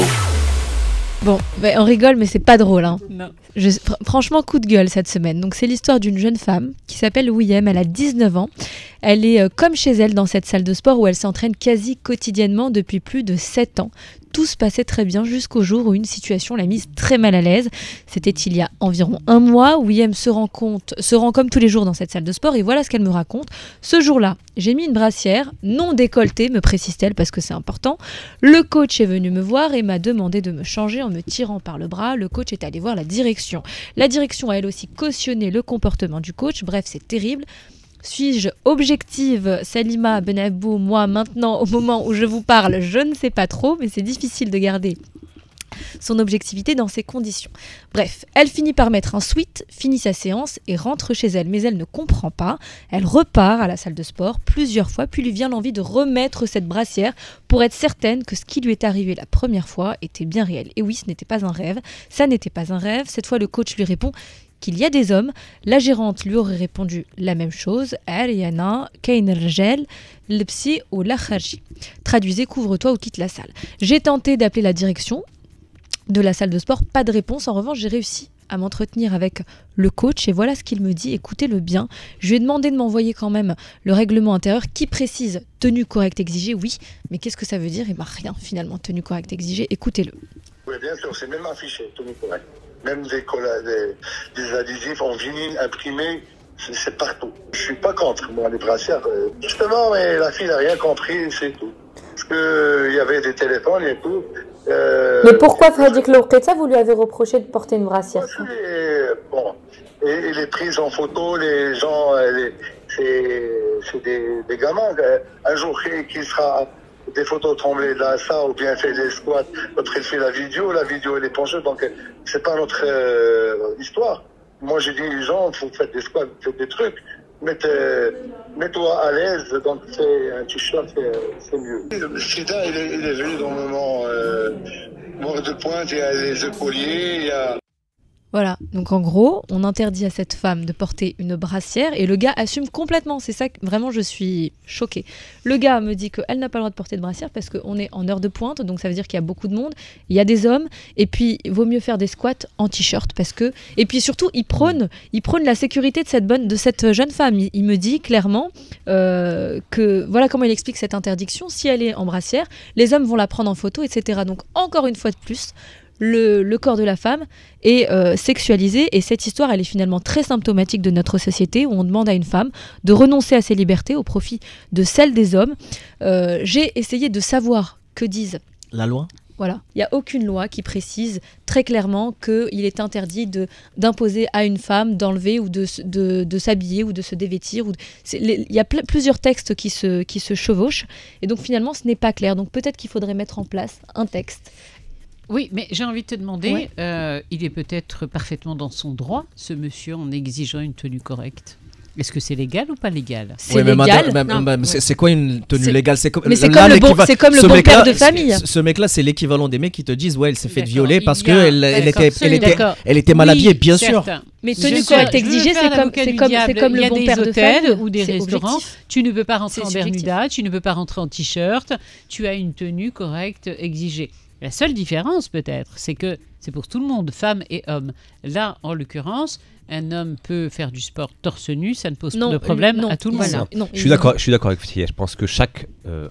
[SPEAKER 7] Bon, on rigole, mais c'est pas drôle. Hein.
[SPEAKER 3] Non.
[SPEAKER 7] Franchement, coup de gueule cette semaine. Donc, c'est l'histoire d'une jeune femme qui s'appelle Wiem. Elle a 19 ans. Elle est comme chez elle dans cette salle de sport où elle s'entraîne quasi quotidiennement depuis plus de 7 ans. Tout se passait très bien jusqu'au jour où une situation l'a mise très mal à l'aise. C'était il y a environ un mois. Wiem se rend comme tous les jours dans cette salle de sport et voilà ce qu'elle me raconte. Ce jour-là, j'ai mis une brassière non décolletée, me précise-t-elle parce que c'est important. Le coach est venu me voir et m'a demandé de me changer en me tirant par le bras. Le coach est allé voir la direction. La direction a elle aussi cautionné le comportement du coach. Bref, c'est terrible. Suis-je objective, Salima Benabou? Moi, maintenant, au moment où je vous parle, je ne sais pas trop, mais c'est difficile de garder son objectivité dans ces conditions. Bref, elle finit par mettre un sweat, finit sa séance et rentre chez elle. Mais elle ne comprend pas. Elle repart à la salle de sport plusieurs fois, puis lui vient l'envie de remettre cette brassière pour être certaine que ce qui lui est arrivé la première fois était bien réel. Et oui, ce n'était pas un rêve. Ça n'était pas un rêve. Cette fois, le coach lui répond qu'il y a des hommes. La gérante lui aurait répondu la même chose. Ariana, Kain Rjel, le psy ou la kharji. Traduisez, couvre-toi ou quitte la salle. J'ai tenté d'appeler la direction de la salle de sport, pas de réponse. En revanche, j'ai réussi à m'entretenir avec le coach et voilà ce qu'il me dit, écoutez-le bien. Je lui ai demandé de m'envoyer quand même le règlement intérieur qui précise tenue correcte exigée, oui, mais qu'est-ce que ça veut dire? Eh bien rien, finalement, tenue correcte exigée, écoutez-le.
[SPEAKER 18] Oui, bien sûr, c'est même affiché, tenue correcte. Même des adhésifs en vinyle imprimés, c'est partout. Je suis pas contre, moi, les brassières. Justement, mais la fille n'a rien compris, c'est tout. Parce qu'il y avait des téléphones et tout.
[SPEAKER 19] Mais pourquoi Fhadik Louqeta, vous lui avez reproché de porter une brassière?
[SPEAKER 18] Bon, et les prises en photo, les gens, c'est des gamins. Un jour, qui sera des photos tremblées de là, ça, ou bien fait des squats, l'autre il fait la vidéo elle est penchée, donc c'est pas notre histoire. Moi j'ai dit les gens, vous faites des squats, vous faites des trucs, mets-toi à l'aise, donc c'est un t-shirt, c'est mieux. Le sida, il est venu dans le moment mort de pointe, il y a les épauliers, il y a...
[SPEAKER 7] Voilà, donc en gros, on interdit à cette femme de porter une brassière et le gars assume complètement. C'est ça que vraiment je suis choquée. Le gars me dit qu'elle n'a pas le droit de porter de brassière parce qu'on est en heure de pointe, donc ça veut dire qu'il y a beaucoup de monde, il y a des hommes, et puis il vaut mieux faire des squats en t-shirt parce que... Et puis surtout, il prône la sécurité de cette jeune femme. Il me dit clairement que voilà comment il explique cette interdiction. Si elle est en brassière, les hommes vont la prendre en photo, etc. Donc encore une fois de plus, le corps de la femme est sexualisé et cette histoire elle est finalement très symptomatique de notre société où on demande à une femme de renoncer à ses libertés au profit de celles des hommes. J'ai essayé de savoir que disent
[SPEAKER 6] la loi.
[SPEAKER 7] Voilà, il n'y a aucune loi qui précise très clairement qu'il est interdit d'imposer à une femme d'enlever ou de s'habiller ou de se dévêtir. Il y a plusieurs textes qui se chevauchent et donc finalement ce n'est pas clair. Donc peut-être qu'il faudrait mettre en place un texte.
[SPEAKER 3] Oui, mais j'ai envie de te demander, il est peut-être parfaitement dans son droit, ce monsieur, en exigeant une tenue correcte. Est-ce que c'est légal ou pas légal?
[SPEAKER 7] C'est légal.
[SPEAKER 6] C'est quoi une tenue légale? C'est comme
[SPEAKER 7] le bon père de famille.
[SPEAKER 6] Ce mec-là, c'est l'équivalent des mecs qui te disent ouais, elle s'est fait violer parce qu'elle était mal habillée, bien sûr.
[SPEAKER 7] Mais tenue correcte exigée, c'est comme le bon père de famille.
[SPEAKER 3] Il y a des hôtels ou des restaurants, tu ne peux pas rentrer en bermuda, tu ne peux pas rentrer en t-shirt, tu as une tenue correcte exigée. La seule différence peut-être, c'est que c'est pour tout le monde, femmes et hommes. Là, en l'occurrence, un homme peut faire du sport torse nu, ça ne pose pas de problème à tout le monde.
[SPEAKER 5] Je suis d'accord avec Fatia. Je pense que chaque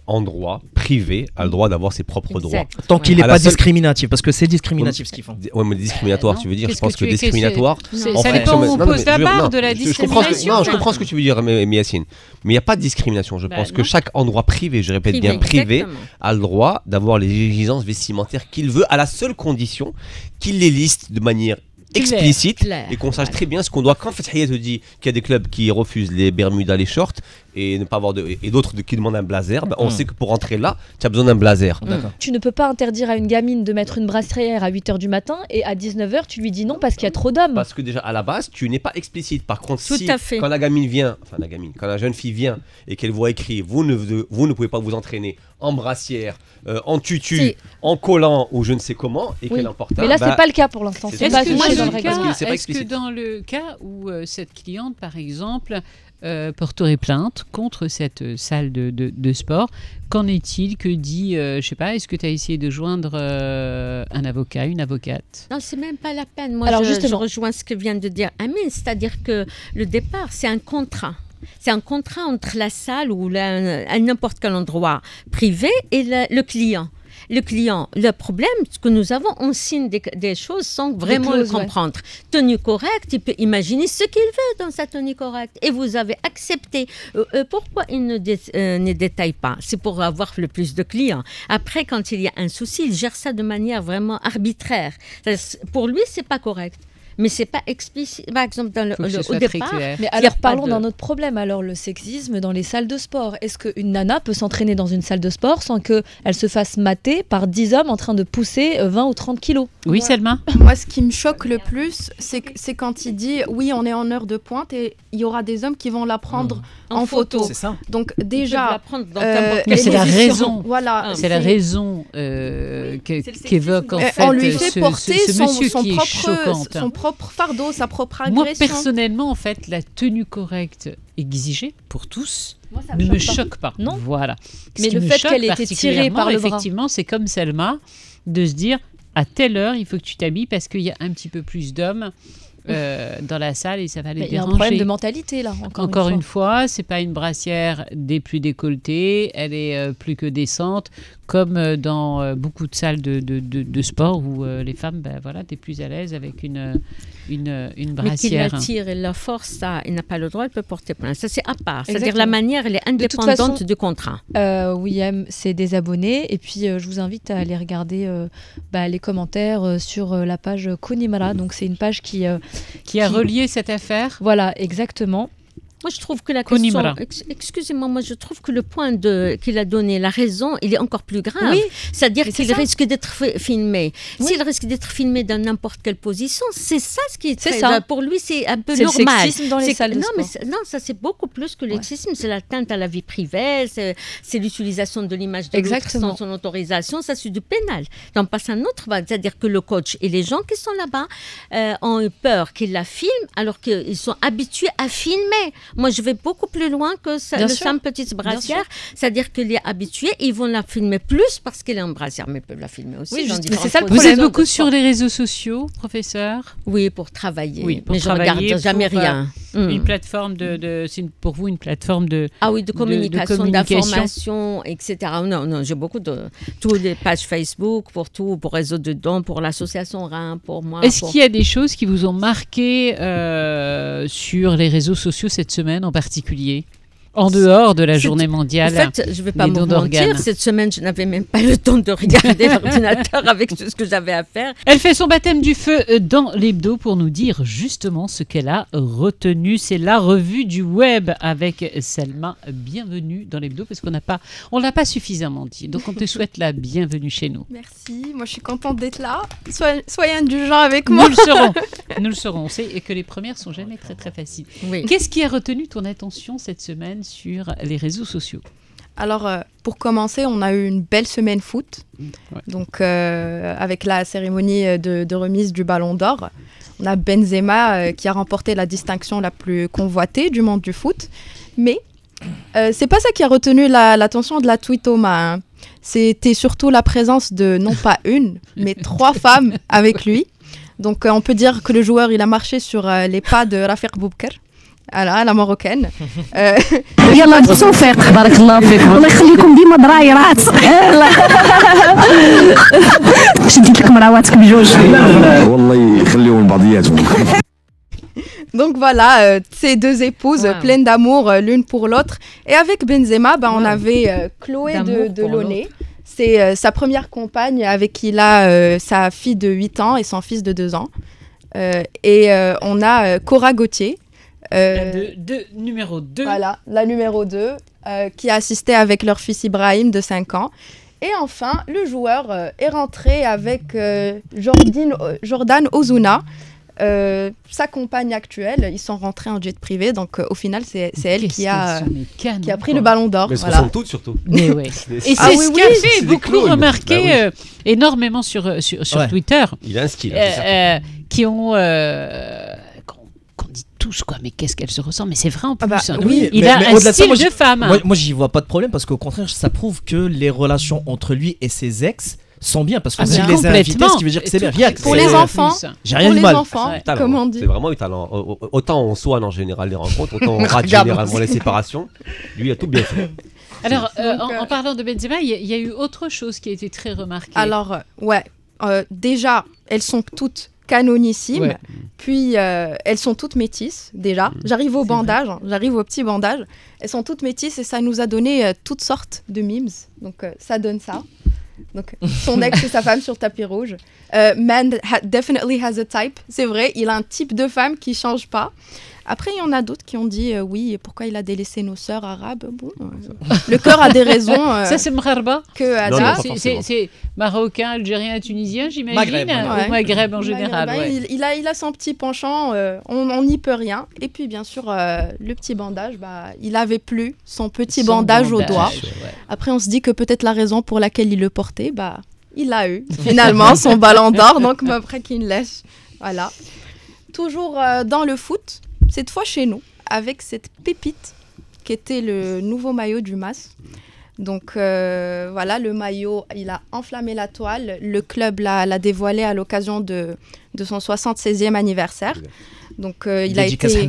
[SPEAKER 5] endroit privé a le droit d'avoir ses propres droits.
[SPEAKER 6] Tant qu'il n'est pas discriminatif, parce que c'est discriminatif ce qu'ils font.
[SPEAKER 5] Oui, mais discriminatoire, tu veux dire? Je pense que discriminatoire...
[SPEAKER 3] Ça dépend où on pose la barre de la discrimination.
[SPEAKER 5] Je comprends ce que tu veux dire, Yacine. Mais il n'y a pas de discrimination. Je pense que chaque endroit privé, je répète bien privé, a le droit d'avoir les exigences vestimentaires qu'il veut, à la seule condition qu'il les liste de manière explicite et qu'on sache très bien ce qu'on doit. Quand Fathia te dit qu'il y a des clubs qui refusent les bermudas, les shorts et ne pas avoir et d'autres qui demandent un blazer, on sait que pour rentrer là, tu as besoin d'un blazer.
[SPEAKER 7] Tu ne peux pas interdire à une gamine de mettre une brassière à 8h du matin et à 19h tu lui dis non parce qu'il y a trop d'hommes.
[SPEAKER 5] Parce que déjà à la base, tu n'es pas explicite. Par contre, quand la gamine vient, quand la jeune fille vient et qu'elle voit écrit vous ne pouvez pas vous entraîner en brassière, en tutu, en collant ou je ne sais comment et qu'elle emporte.
[SPEAKER 7] Mais là c'est pas le cas pour l'instant.
[SPEAKER 3] Est-ce que dans le cas où cette cliente par exemple porterait plainte contre cette salle de sport. Qu'en est-il? Que dit, je sais pas, est-ce que tu as essayé de joindre un avocat, une avocate?
[SPEAKER 10] Non, c'est même pas la peine. Moi,
[SPEAKER 7] Alors,
[SPEAKER 10] je
[SPEAKER 7] justement.
[SPEAKER 10] rejoins ce que vient de dire Amine, c'est-à-dire que le départ, c'est un contrat. C'est un contrat entre la salle ou à n'importe quel endroit privé et le client. Le client, le problème, c'est que nous avons, on signe des choses sans vraiment
[SPEAKER 7] clauses,
[SPEAKER 10] le comprendre. Tenue correcte, il peut imaginer ce qu'il veut dans sa tenue correcte. Et vous avez accepté. Pourquoi il ne détaille pas? C'est pour avoir le plus de clients. Après, quand il y a un souci, il gère ça de manière vraiment arbitraire. Pour lui, c'est pas correct. Mais c'est pas explicite. Par exemple, au départ.
[SPEAKER 7] Mais alors parlons d'un autre problème. Alors le sexisme dans les salles de sport. Est-ce qu'une nana peut s'entraîner dans une salle de sport sans qu'elle se fasse mater par 10 hommes en train de pousser 20 ou 30 kilos?
[SPEAKER 3] Oui, Selma.
[SPEAKER 8] Moi, ce qui me choque le plus, c'est quand il dit oui, on est en heure de pointe et il y aura des hommes qui vont la prendre en photo.
[SPEAKER 6] C'est ça.
[SPEAKER 8] Donc déjà,
[SPEAKER 10] la prendre dans n'importe
[SPEAKER 3] Mais c'est la raison.
[SPEAKER 8] Voilà,
[SPEAKER 3] c'est la raison qu'évoque en fait
[SPEAKER 8] on lui fait porter
[SPEAKER 3] ce monsieur qui est choquante.
[SPEAKER 8] son propre fardeau, sa propre agression.
[SPEAKER 3] Moi, personnellement, en fait, la tenue correcte exigée pour tous
[SPEAKER 7] ça
[SPEAKER 3] ne
[SPEAKER 7] me
[SPEAKER 3] me
[SPEAKER 7] choque
[SPEAKER 3] choque pas.
[SPEAKER 7] Non.
[SPEAKER 3] Voilà.
[SPEAKER 7] Mais
[SPEAKER 3] Ce qui
[SPEAKER 7] le
[SPEAKER 3] me
[SPEAKER 7] fait
[SPEAKER 3] choque
[SPEAKER 7] qu'elle ait été tirée par le bras.
[SPEAKER 3] effectivement, c'est comme Selma, de se dire à telle heure, il faut que tu t'habilles parce qu'il y a un petit peu plus d'hommes dans la salle et ça va les
[SPEAKER 7] Il y a
[SPEAKER 3] déranger.
[SPEAKER 7] un problème de mentalité là.
[SPEAKER 3] Encore une fois, c'est pas une brassière des plus décolletées, elle est plus que décente, comme dans beaucoup de salles de sport où les femmes, t'es plus à l'aise avec une
[SPEAKER 10] Mais qu'il
[SPEAKER 3] brassière.
[SPEAKER 10] la tire et la force, ça, il n'a pas le droit, elle peut porter plainte. Ça, c'est à part. C'est-à-dire
[SPEAKER 7] Exactement.
[SPEAKER 10] la manière, elle est
[SPEAKER 7] De toute
[SPEAKER 10] indépendante
[SPEAKER 7] façon,
[SPEAKER 10] du contrat.
[SPEAKER 7] William s'est désabonné et puis je vous invite à aller regarder les commentaires sur la page Konimara. Donc c'est une page qui
[SPEAKER 3] a relié cette affaire.
[SPEAKER 7] Voilà, exactement.
[SPEAKER 10] Moi, je trouve que la
[SPEAKER 3] Konimara.
[SPEAKER 10] question... Excusez-moi, moi, je trouve que le point qu'il a donné, la raison, il est encore plus grave.
[SPEAKER 7] Oui,
[SPEAKER 10] c'est-à-dire
[SPEAKER 7] mais
[SPEAKER 10] qu'il
[SPEAKER 7] c'est ça.
[SPEAKER 10] risque d'être filmé.
[SPEAKER 7] Oui.
[SPEAKER 10] S'il risque d'être filmé dans n'importe quelle position, c'est ça ce qui est
[SPEAKER 7] C'est
[SPEAKER 10] très...
[SPEAKER 7] ça.
[SPEAKER 10] Pour lui, c'est un peu
[SPEAKER 7] C'est le
[SPEAKER 10] normal.
[SPEAKER 7] sexisme dans les salles de
[SPEAKER 10] non,
[SPEAKER 7] sport.
[SPEAKER 10] mais non, ça, c'est beaucoup plus que le sexisme. C'est l'atteinte à la vie privée, c'est l'utilisation de l'image de l'autre
[SPEAKER 7] Exactement.
[SPEAKER 10] sans son autorisation. Ça, c'est du pénal. On passe à un autre vague. C'est-à-dire que le coach et les gens qui sont là-bas ont eu peur qu'il la filme alors qu'ils sont habitués à filmer. Moi, je vais beaucoup plus loin que
[SPEAKER 7] Bien
[SPEAKER 10] le
[SPEAKER 7] sûr.
[SPEAKER 10] simple petite
[SPEAKER 7] Bien
[SPEAKER 10] brassière.
[SPEAKER 7] sûr.
[SPEAKER 10] C'est-à-dire qu'il est habitué, ils vont la filmer plus parce qu'elle est en brassière, mais ils peuvent la filmer aussi.
[SPEAKER 7] Oui,
[SPEAKER 10] dans
[SPEAKER 7] mais
[SPEAKER 10] différentes
[SPEAKER 7] c'est ça le
[SPEAKER 3] Vous
[SPEAKER 10] positions
[SPEAKER 3] êtes beaucoup
[SPEAKER 10] de
[SPEAKER 3] sur
[SPEAKER 10] sport.
[SPEAKER 3] les réseaux sociaux, professeur?
[SPEAKER 10] Oui, pour travailler.
[SPEAKER 3] Oui, pour
[SPEAKER 10] mais je
[SPEAKER 3] travailler,
[SPEAKER 10] regarde jamais
[SPEAKER 3] pour,
[SPEAKER 10] rien.
[SPEAKER 3] Une plateforme c'est pour vous une plateforme de
[SPEAKER 10] Ah oui, de communication,
[SPEAKER 3] communication.
[SPEAKER 10] d'information, etc. Non, j'ai beaucoup de... Toutes les pages Facebook, pour tout, pour Réseau de dons, pour l'association Rhin, pour moi.
[SPEAKER 3] Est-ce
[SPEAKER 10] pour-
[SPEAKER 3] qu'il y a des choses qui vous ont marqué sur les réseaux sociaux cette semaine en particulier? En dehors de la journée mondiale
[SPEAKER 10] En fait, je ne vais pas
[SPEAKER 3] des
[SPEAKER 10] me
[SPEAKER 3] dons
[SPEAKER 10] mentir,
[SPEAKER 3] d'organes.
[SPEAKER 10] cette semaine, je n'avais même pas le temps de regarder l'ordinateur avec tout ce que j'avais à faire.
[SPEAKER 3] Elle fait son baptême du feu dans l'hebdo pour nous dire justement ce qu'elle a retenu. C'est la revue du web avec Selma. Bienvenue dans l'hebdo parce qu'on on l'a pas suffisamment dit. Donc on te souhaite la bienvenue chez nous.
[SPEAKER 8] Merci, moi je suis contente d'être là. Soyez indulgents avec moi.
[SPEAKER 3] Nous le serons. On sait que les premières sont jamais très très faciles.
[SPEAKER 10] Oui.
[SPEAKER 3] Qu'est-ce qui a retenu ton attention cette semaine sur les réseaux sociaux?
[SPEAKER 8] Alors, pour commencer, on a eu une belle semaine foot.
[SPEAKER 3] Ouais.
[SPEAKER 8] Donc, avec la cérémonie de remise du Ballon d'Or, on a Benzema qui a remporté la distinction la plus convoitée du monde du foot. Mais c'est pas ça qui a retenu l'attention de la Tweetoma. Hein. C'était surtout la présence de non pas une, mais 3 femmes avec lui. Donc, on peut dire que le joueur, il a marché sur les pas de Rafiq Boubker. Voilà, la marocaine.
[SPEAKER 20] يلا توفيق بارك الله فيكم الله يخليكم ديما درايرات شديت لكم راواتك بجوج
[SPEAKER 21] والله يخليهم بعضياتهم.
[SPEAKER 8] Donc voilà, ces 2 épouses
[SPEAKER 10] Wow.
[SPEAKER 8] pleines d'amour l'une pour l'autre. Et avec Benzema, on avait Chloé
[SPEAKER 10] D'amour
[SPEAKER 8] de
[SPEAKER 10] pour
[SPEAKER 8] Launay. C'est sa première compagne avec qui il a sa fille de 8 ans et son fils de 2 ans. Et on a Cora Gauthier.
[SPEAKER 3] Numéro 2.
[SPEAKER 8] Voilà, la numéro 2, qui a assisté avec leur fils Ibrahim de 5 ans. Et enfin, le joueur est rentré avec Jordan Ozuna, sa compagne actuelle. Ils sont rentrés en jet privé, donc au final, c'est elle qui a pris le ballon d'or.
[SPEAKER 5] Mais elles se
[SPEAKER 8] Voilà.
[SPEAKER 5] ressemblent toutes surtout.
[SPEAKER 3] Mais ouais. Et c'est
[SPEAKER 8] Ah oui,
[SPEAKER 3] ce
[SPEAKER 8] oui,
[SPEAKER 3] qui a fait
[SPEAKER 5] c'est des
[SPEAKER 3] beaucoup
[SPEAKER 5] clones.
[SPEAKER 3] remarquer
[SPEAKER 5] Bah
[SPEAKER 3] énormément sur
[SPEAKER 5] Ouais.
[SPEAKER 3] Twitter.
[SPEAKER 5] Il a un style. hein, c'est certain.
[SPEAKER 3] Qui ont dit tous, quoi. Mais qu'est-ce qu'elle se ressemble. Mais c'est vrai en plus.
[SPEAKER 6] Oui,
[SPEAKER 3] il
[SPEAKER 6] mais
[SPEAKER 3] a un
[SPEAKER 6] au-delà de ça,
[SPEAKER 3] style de femme.
[SPEAKER 6] Moi, j'y vois pas de problème parce qu'au contraire, ça prouve que les relations entre lui et ses ex sont bien parce que s'il les a invités, ce qui veut dire que c'est bien.
[SPEAKER 8] Pour les enfants,
[SPEAKER 6] j'ai rien du mal.
[SPEAKER 8] Comme on dit.
[SPEAKER 5] C'est vraiment du talent. Autant on soigne en général les rencontres, autant on rate généralement les séparations. Lui a tout bien fait.
[SPEAKER 3] Alors, en parlant de Benzema, il y a eu autre chose qui a été très remarquée.
[SPEAKER 8] Alors, déjà, elles sont toutes canonissimes.
[SPEAKER 3] Ouais.
[SPEAKER 8] Puis, elles sont toutes métisses, déjà. J'arrive au bandage, j'arrive au petit bandage. Elles sont toutes métisses et ça nous a donné toutes sortes de memes. Donc, ça donne ça. Donc, son ex et sa femme sur tapis rouge. Man definitely has a type. C'est vrai, il a un type de femme qui ne change pas. Après, il y en a d'autres qui ont dit oui, pourquoi il a délaissé nos sœurs arabes. Bon, le cœur a des raisons.
[SPEAKER 3] Ça, c'est Mkharba
[SPEAKER 8] que
[SPEAKER 3] c'est marocain, algérien, tunisien, j'imagine.
[SPEAKER 6] Maghreb,
[SPEAKER 3] ou Maghreb en général.
[SPEAKER 8] Il a son petit penchant, on n'y peut rien. Et puis, bien sûr, le petit bandage, il n'avait plus son petit bandage au doigt.
[SPEAKER 3] Ouais.
[SPEAKER 8] Après, on se dit que peut-être la raison pour laquelle il le portait, il a eu finalement son ballon d'or. Donc, après qu'il lèche. Voilà. Toujours dans le foot. Cette fois chez nous, avec cette pépite qui était le nouveau maillot du MAS. Donc voilà, le maillot, il a enflammé la toile. Le club l'a dévoilé à l'occasion de son 76e anniversaire. Donc il a été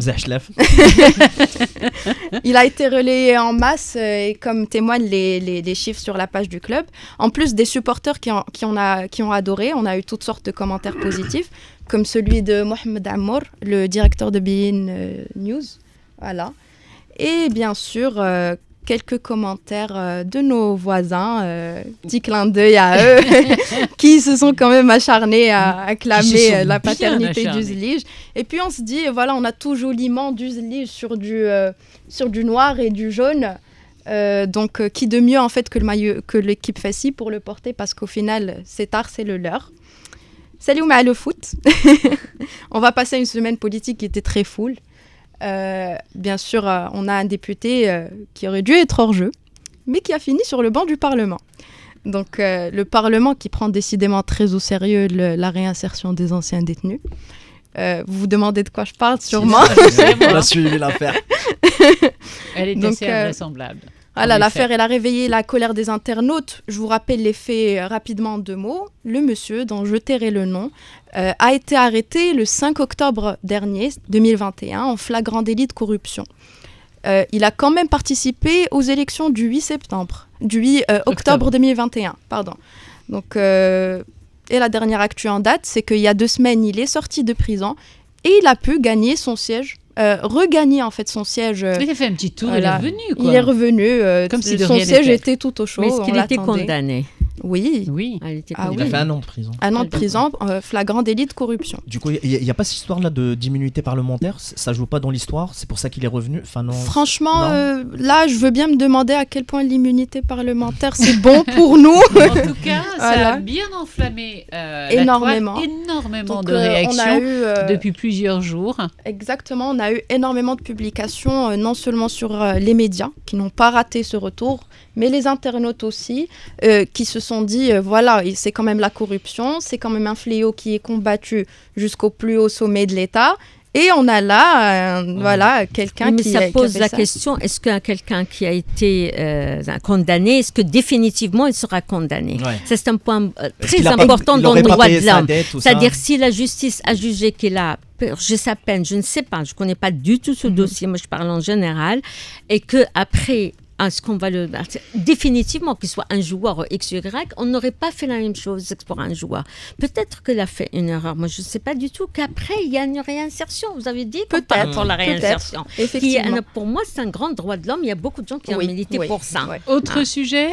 [SPEAKER 8] il a été relayé en masse et comme témoignent les chiffres sur la page du club. En plus des supporters qui ont adoré, on a eu toutes sortes de commentaires positifs, comme celui de Mohamed Amour, le directeur de beIN News. Voilà. Et bien sûr, quelques commentaires de nos voisins, petit clin d'œil à eux, qui se sont quand même acharnés à acclamer la paternité d'Uzlige. Et puis on se dit, voilà, on a tout joliment d'Uzlige sur du noir et du jaune. Donc qui de mieux en fait que le maillot que l'équipe Fassi pour le porter, parce qu'au final, cet art, c'est le leur. Salut le foot. On va passer à une semaine politique qui était très full. Bien sûr, on a un député qui aurait dû être hors jeu, mais qui a fini sur le banc du Parlement. Donc, le Parlement qui prend décidément très au sérieux la réinsertion des anciens détenus. Vous vous demandez de quoi je parle, sûrement.
[SPEAKER 6] On a suivi l'affaire.
[SPEAKER 3] Elle est assez invraisemblable.
[SPEAKER 8] Voilà, l'affaire, elle a réveillé la colère des internautes. Je vous rappelle les faits rapidement en 2 mots. Le monsieur, dont je tairai le nom, a été arrêté le 5 octobre dernier, 2021, en flagrant délit de corruption. Il a quand même participé aux élections du 8 octobre 2021. Pardon. Donc, et la dernière actu en date, c'est qu'il y a 2 semaines, il est sorti de prison et il a pu gagner son siège. Regagner en fait son siège.
[SPEAKER 3] Il a fait un petit tour, il est revenu quoi.
[SPEAKER 8] Il est revenu,
[SPEAKER 3] comme si
[SPEAKER 8] son siège était tout au chaud.
[SPEAKER 10] Mais est-ce qu'il était condamné?
[SPEAKER 8] Oui.
[SPEAKER 3] Oui.
[SPEAKER 6] Il a fait 1 an de prison.
[SPEAKER 8] 1 an de prison, flagrant délit de corruption.
[SPEAKER 6] Du coup, il n'y a pas cette histoire-là d'immunité parlementaire? Ça joue pas dans l'histoire? C'est pour ça qu'il est revenu? Enfin, non.
[SPEAKER 8] Franchement, là, je veux bien me demander à quel point l'immunité parlementaire, c'est bon pour nous.
[SPEAKER 3] En tout cas, ça a bien enflammé énormément de réactions depuis plusieurs jours.
[SPEAKER 8] Exactement, on a eu énormément de publications, non seulement sur les médias, qui n'ont pas raté ce retour, mais les internautes aussi, qui se sont dit, voilà, c'est quand même la corruption, c'est quand même un fléau qui est combattu jusqu'au plus haut sommet de l'État. Et on a là, voilà, quelqu'un qui
[SPEAKER 10] ça pose la question, est-ce que quelqu'un qui a été condamné, est-ce que définitivement il sera condamné? Ça, c'est un point très important dans le droit de l'homme. C'est-à-dire si la justice a jugé qu'il a purgé sa peine, je ne sais pas, je ne connais pas du tout ce dossier, moi je parle en général, et qu'après... Est-ce qu'on va définitivement qu'il soit un joueur XY, on n'aurait pas fait la même chose pour un joueur. Peut-être qu'il a fait une erreur. Moi, je ne sais pas du tout qu'après, il y a une réinsertion. Vous avez dit peut-être pour la réinsertion.
[SPEAKER 8] Effectivement.
[SPEAKER 10] Pour moi, c'est un grand droit de l'homme. Il y a beaucoup de gens qui ont milité pour ça.
[SPEAKER 8] Ouais.
[SPEAKER 3] Autre sujet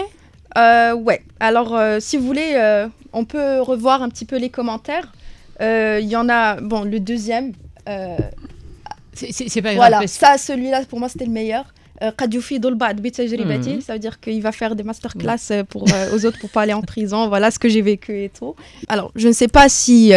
[SPEAKER 8] ouais. Alors, si vous voulez, on peut revoir un petit peu les commentaires. Il y en a... Bon, le deuxième...
[SPEAKER 3] c'est pas grave.
[SPEAKER 8] Voilà, ça, celui-là, pour moi, c'était le meilleur. Ça veut dire qu'il va faire des masterclass aux autres pour pas aller en prison. Voilà ce que j'ai vécu et tout. Alors, je ne sais pas si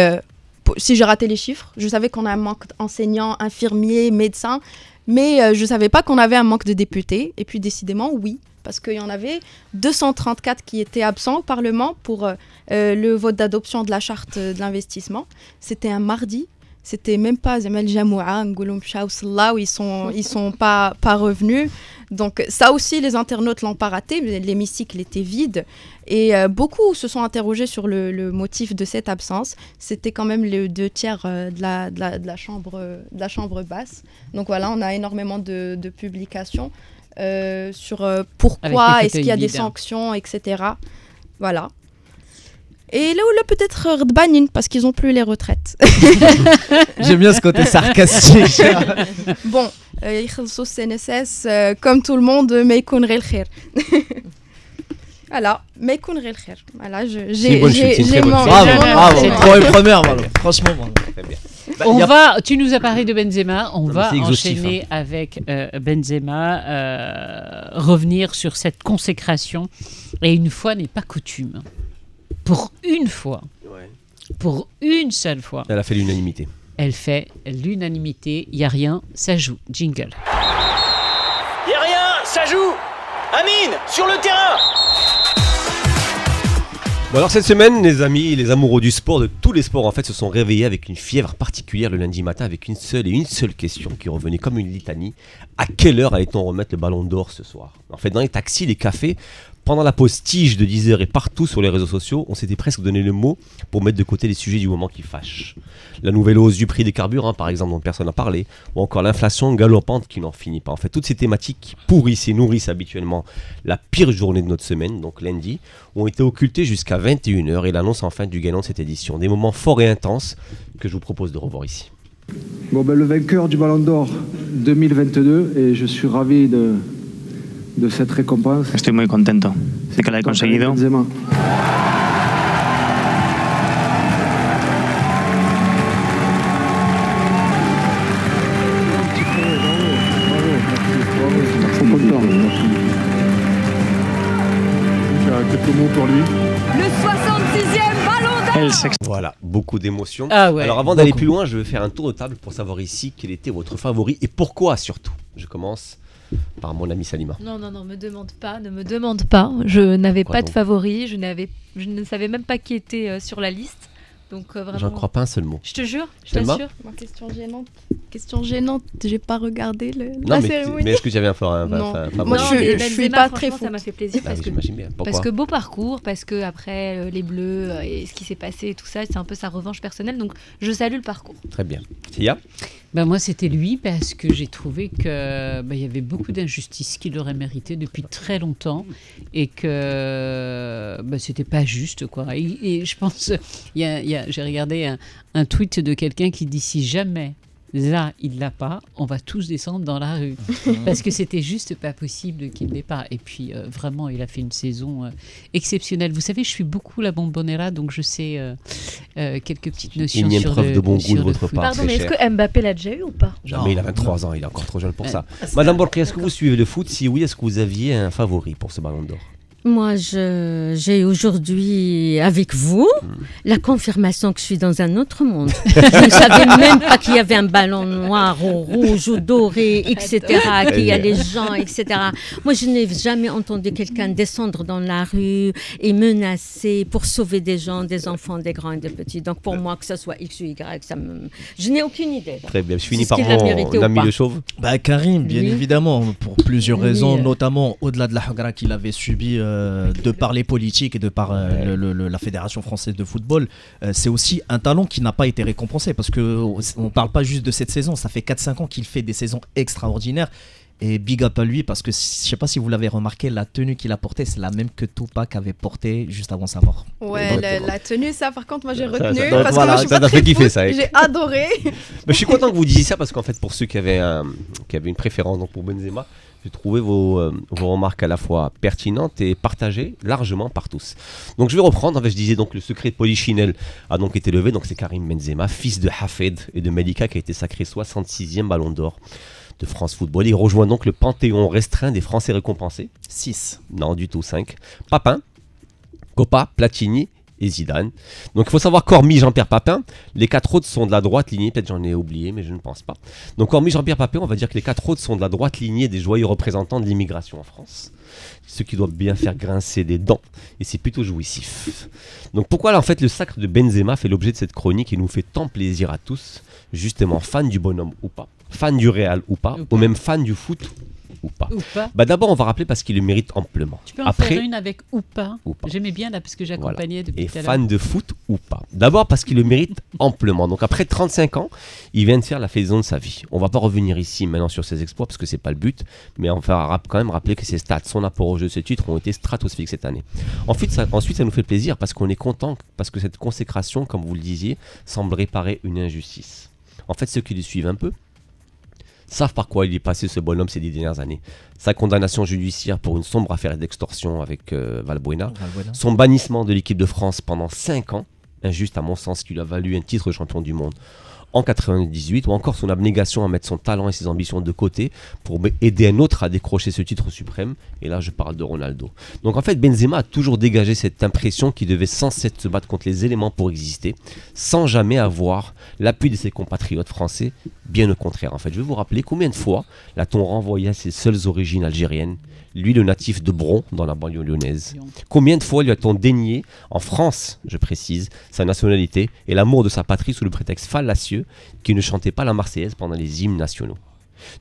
[SPEAKER 8] j'ai raté les chiffres. Je savais qu'on a un manque d'enseignants, infirmiers, médecins, mais je ne savais pas qu'on avait un manque de députés. Et puis, décidément, oui, parce qu'il y en avait 234 qui étaient absents au Parlement pour le vote d'adoption de la charte de l'investissement. C'était un mardi. c'était même pas Zamal Jamoua, Ngouloum Chaousla, où ils sont pas revenus. Donc ça aussi, les internautes l'ont pas raté, l'hémicycle était vide. Et beaucoup se sont interrogés sur le motif de cette absence. C'était quand même les 2/3 de la chambre basse. Donc voilà, on a énormément de publications sur pourquoi, est-ce qu'il y a des sanctions, etc. Voilà. Et là où là peut-être Rdbanin, parce qu'ils n'ont plus les retraites.
[SPEAKER 6] J'aime bien ce côté sarcastique.
[SPEAKER 8] Bon, يخلصوا CNSS comme tout le monde, mais يكون غير الخير. Voilà, mais يكون غير الخير. Voilà, j'ai
[SPEAKER 6] bravo, une première, franchement.
[SPEAKER 3] Très bien. Tu nous as parlé de Benzema, on va enchaîner avec Benzema, revenir sur cette consécration. Et une fois n'est pas coutume. Pour une fois, pour une seule fois.
[SPEAKER 5] Elle a fait l'unanimité.
[SPEAKER 3] Elle fait l'unanimité, il n'y a rien, ça joue. Jingle.
[SPEAKER 1] Il n'y a rien, ça joue. Amine, sur le terrain.
[SPEAKER 5] Bon alors cette semaine, les amis, les amoureux du sport, de tous les sports en fait, se sont réveillés avec une fièvre particulière le lundi matin avec une seule question qui revenait comme une litanie. À quelle heure allait-on remettre le ballon d'or ce soir? En fait, dans les taxis, les cafés, pendant la pause tige de 10h et partout sur les réseaux sociaux, on s'était presque donné le mot pour mettre de côté les sujets du moment qui fâchent. La nouvelle hausse du prix des carburants, par exemple, dont personne n'a parlé, ou encore l'inflation galopante qui n'en finit pas. En fait, toutes ces thématiques qui pourrissent et nourrissent habituellement la pire journée de notre semaine, donc lundi, ont été occultées jusqu'à 21h et l'annonce enfin du gagnant de cette édition. Des moments forts et intenses que je vous propose de revoir ici.
[SPEAKER 2] Bon, le vainqueur du Ballon d'Or 2022, et je suis ravi de cette récompense.
[SPEAKER 22] Estoy muy contento de que la he conseguido.
[SPEAKER 2] Benzema. Quelques mots pour lui.
[SPEAKER 13] Le 66e Ballon d'Or.
[SPEAKER 5] Voilà, beaucoup d'émotions.
[SPEAKER 3] Ah ouais,
[SPEAKER 5] alors avant d'aller plus loin, je vais faire un tour de table pour savoir ici quel était votre favori et pourquoi surtout. Je commence par mon ami Salima.
[SPEAKER 7] Non, ne me demande pas. Je n'avais pas de favori, je ne savais même pas qui était sur la liste. Donc vraiment.
[SPEAKER 5] J'en crois pas un seul mot.
[SPEAKER 7] Je te jure, je
[SPEAKER 5] Selma
[SPEAKER 7] t'assure.
[SPEAKER 8] Question gênante, j'ai pas regardé la cérémonie.
[SPEAKER 5] Mais est-ce que j'avais un favori?
[SPEAKER 8] Moi je suis pas très fou.
[SPEAKER 7] Ça m'a fait plaisir parce que
[SPEAKER 5] j'imagine bien. Pourquoi?
[SPEAKER 7] Parce que beau parcours, parce que après les Bleus et ce qui s'est passé et tout ça, c'est un peu sa revanche personnelle. Donc je salue le parcours.
[SPEAKER 5] Très bien. Tia?
[SPEAKER 3] Moi c'était lui parce que j'ai trouvé que y avait beaucoup d'injustices qu'il aurait mérité depuis très longtemps et que c'était pas juste quoi. Et je pense j'ai regardé un tweet de quelqu'un qui dit si jamais là il l'a pas, on va tous descendre dans la rue parce que c'était juste pas possible qu'il l'ait pas. Et puis vraiment il a fait une saison exceptionnelle. Vous savez, je suis beaucoup la bombonera, donc je sais quelques petites notions sur
[SPEAKER 5] preuve de bon goût de votre part.
[SPEAKER 7] Pardon, mais est-ce que Mbappé l'a déjà eu ou pas?
[SPEAKER 5] Jamais, il a 23 ans, il est encore trop jeune pour ça. Madame Borki, est-ce que vous suivez le foot? Si oui, est-ce que vous aviez un favori pour ce Ballon d'Or?
[SPEAKER 10] Moi, j'ai aujourd'hui, avec vous, la confirmation que je suis dans un autre monde. Je ne savais même pas qu'il y avait un ballon noir ou rouge ou doré, etc., qu'il y a les gens, etc. Moi, je n'ai jamais entendu quelqu'un descendre dans la rue et menacer pour sauver des gens, des enfants, des grands et des petits. Donc, pour moi, que ce soit X ou Y, je n'ai aucune idée.
[SPEAKER 5] Très bien. Je finis par mon ami Le Chauve.
[SPEAKER 6] Karim, bien évidemment, pour plusieurs raisons, notamment au-delà de la hagra qu'il avait subie de par les politiques et de par la Fédération française de football, c'est aussi un talent qui n'a pas été récompensé parce qu'on ne parle pas juste de cette saison, ça fait 4-5 ans qu'il fait des saisons extraordinaires. Et big up à lui parce que je ne sais pas si vous l'avez remarqué, la tenue qu'il a portée, c'est la même que Tupac avait portée juste avant sa mort.
[SPEAKER 8] Ouais, la tenue, ça par contre, moi j'ai retenu
[SPEAKER 5] parce que moi je suis pas très kiffé, ça.
[SPEAKER 8] J'ai adoré.
[SPEAKER 5] Mais je suis content que vous disiez ça parce qu'en fait, pour ceux qui avaient une préférence donc pour Benzema, j'ai trouvé vos remarques à la fois pertinentes et partagées largement par tous. Donc je vais reprendre. En fait, je disais donc le secret de Polichinelle a donc été levé. Donc c'est Karim Benzema, fils de Hafed et de Melika, qui a été sacré 66e Ballon d'Or de France Football. Il rejoint donc le panthéon restreint des Français récompensés.
[SPEAKER 6] 6.
[SPEAKER 5] Non, du tout, 5. Papin, Coppa, Platini, et Zidane. Donc il faut savoir qu'hormis Jean-Pierre Papin, les 4 autres sont de la droite lignée, peut-être j'en ai oublié mais je ne pense pas. Donc hormis Jean-Pierre Papin, on va dire que les 4 autres sont de la droite lignée des joyeux représentants de l'immigration en France. Ce qui doit bien faire grincer des dents et c'est plutôt jouissif. Donc pourquoi là en fait le sacre de Benzema fait l'objet de cette chronique et nous fait tant plaisir à tous, justement fans du bonhomme ou pas, fans du Real ou pas, ou même fans du foot ou pas. Bah d'abord on va rappeler parce qu'il le mérite amplement.
[SPEAKER 3] Tu peux en faire une avec ou pas. J'aimais bien là parce que j'accompagnais depuis tout à l'heure.
[SPEAKER 5] Et fan de foot ou pas. D'abord parce qu'il le mérite amplement. Donc après 35 ans, il vient de faire la saison de sa vie. On va pas revenir ici maintenant sur ses exploits parce que c'est pas le but, mais on va quand même rappeler que ses stats, son apport au jeu, ses titres ont été stratosphériques cette année. Ensuite ça nous fait plaisir parce qu'on est content parce que cette consécration, comme vous le disiez, semble réparer une injustice. En fait, ceux qui le suivent un peu savent par quoi il est passé ce bonhomme ces 10 dernières années. Sa condamnation judiciaire pour une sombre affaire d'extorsion avec Valbuena, son bannissement de l'équipe de France pendant 5 ans, injuste à mon sens, qui lui a valu un titre de champion du monde en 98, ou encore son abnégation à mettre son talent et ses ambitions de côté pour aider un autre à décrocher ce titre suprême, et là je parle de Ronaldo. Donc en fait Benzema a toujours dégagé cette impression qu'il devait sans cesse se battre contre les éléments pour exister, sans jamais avoir l'appui de ses compatriotes français, bien au contraire. En fait, je vais vous rappeler combien de fois l'a-t-on renvoyé à ses seules origines algériennes, lui le natif de Bron dans la banlieue lyonnaise. Combien de fois lui a-t-on dénié, en France je précise, sa nationalité et l'amour de sa patrie sous le prétexte fallacieux qu'il ne chantait pas la Marseillaise pendant les hymnes nationaux.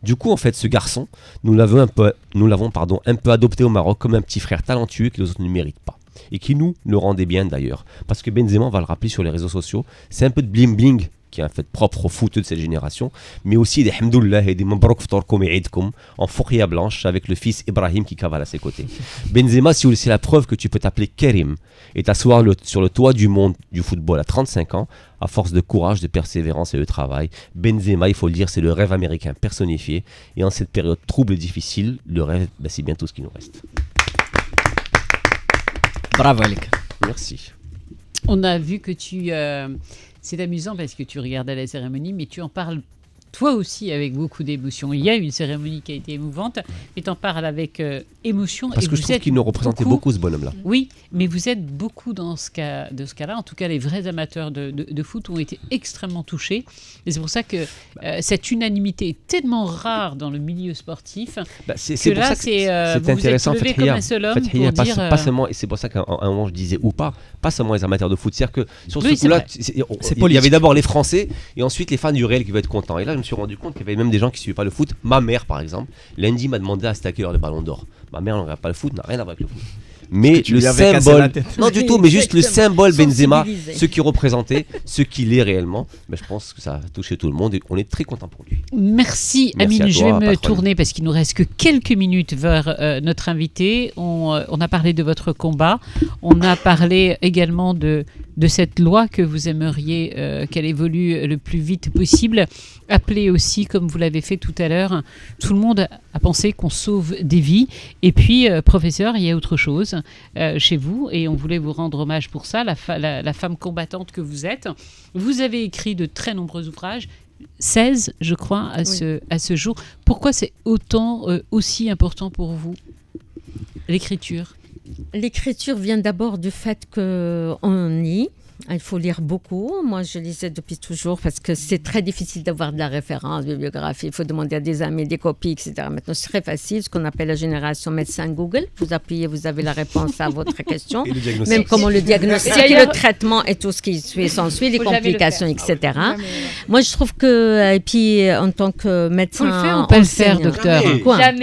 [SPEAKER 5] Du coup en fait ce garçon, nous l'avons un peu adopté au Maroc comme un petit frère talentueux que les autres ne méritent pas. Et qui nous le rendait bien d'ailleurs. Parce que Benzema, on va le rappeler sur les réseaux sociaux, c'est un peu de bling bling qui est en fait propre au foot de cette génération, mais aussi des hamdoullah et des mabrouk ftorkoum et idkoum en fourrière blanche avec le fils Ibrahim qui cavale à ses côtés. Benzema, si vous laissez la preuve que tu peux t'appeler Karim et t'asseoir sur le toit du monde du football à 35 ans, à force de courage, de persévérance et de travail, Benzema, il faut le dire, c'est le rêve américain personnifié, et en cette période trouble et difficile, le rêve, c'est bien tout ce qui nous reste.
[SPEAKER 6] Bravo Alec.
[SPEAKER 5] Merci.
[SPEAKER 3] On a vu que tu... c'est amusant parce que tu regardais la cérémonie, mais tu en parles toi aussi avec beaucoup d'émotion. Il y a une cérémonie qui a été émouvante, mais tu en parles avec émotion.
[SPEAKER 5] Parce que je trouve qu'il nous représentait beaucoup ce bonhomme-là.
[SPEAKER 3] Oui, mais vous êtes beaucoup dans ce cas-là. En tout cas, les vrais amateurs de foot ont été extrêmement touchés. Et c'est pour ça que cette unanimité est tellement rare dans le milieu sportif.
[SPEAKER 5] C'est pour ça que c'est intéressant.
[SPEAKER 3] Vous êtes levé comme un seul homme pour dire...
[SPEAKER 5] Pas seulement, et c'est pour ça qu'à un moment je disais ou pas seulement les amateurs de foot. C'est-à-dire que sur ce coup-là, il y avait d'abord les Français et ensuite les fans du Real qui vont être contents. Et là, je me suis rendu compte qu'il y avait même des gens qui ne suivaient pas le foot. Ma mère, par exemple, lundi m'a demandé à c'était à quelle heure le Ballon d'Or. Ma mère ne regarde pas le foot, n'a rien à voir avec le foot. Mais le symbole, non du tout, mais juste le symbole Benzema, ce qu'il représentait, ce qu'il est réellement, je pense que ça a touché tout le monde et on est très content pour lui.
[SPEAKER 3] Merci Amine, je vais me tourner parce qu'il nous reste que quelques minutes vers notre invité. On a parlé de votre combat, on a parlé également de cette loi que vous aimeriez qu'elle évolue le plus vite possible. Appelez aussi, comme vous l'avez fait tout à l'heure, tout le monde a pensé qu'on sauve des vies. Et puis, professeur, il y a autre chose chez vous et on voulait vous rendre hommage pour ça, la femme combattante que vous êtes. Vous avez écrit de très nombreux ouvrages, 16 je crois à ce jour. Pourquoi c'est aussi important pour vous, l'écriture?
[SPEAKER 10] L'écriture vient d'abord du fait qu'on lit. Il faut lire beaucoup. Moi, je lisais depuis toujours parce que c'est très difficile d'avoir de la référence, bibliographie. Il faut demander à des amis, des copies, etc. Maintenant, c'est très facile. Ce qu'on appelle la génération médecin Google. Vous appuyez, vous avez la réponse à votre question. Même comment le diagnostiquer, le traitement et tout ce qui s'ensuit, les complications, etc. Moi, je trouve que, et puis, en tant que médecin,
[SPEAKER 3] on peut le faire, docteur.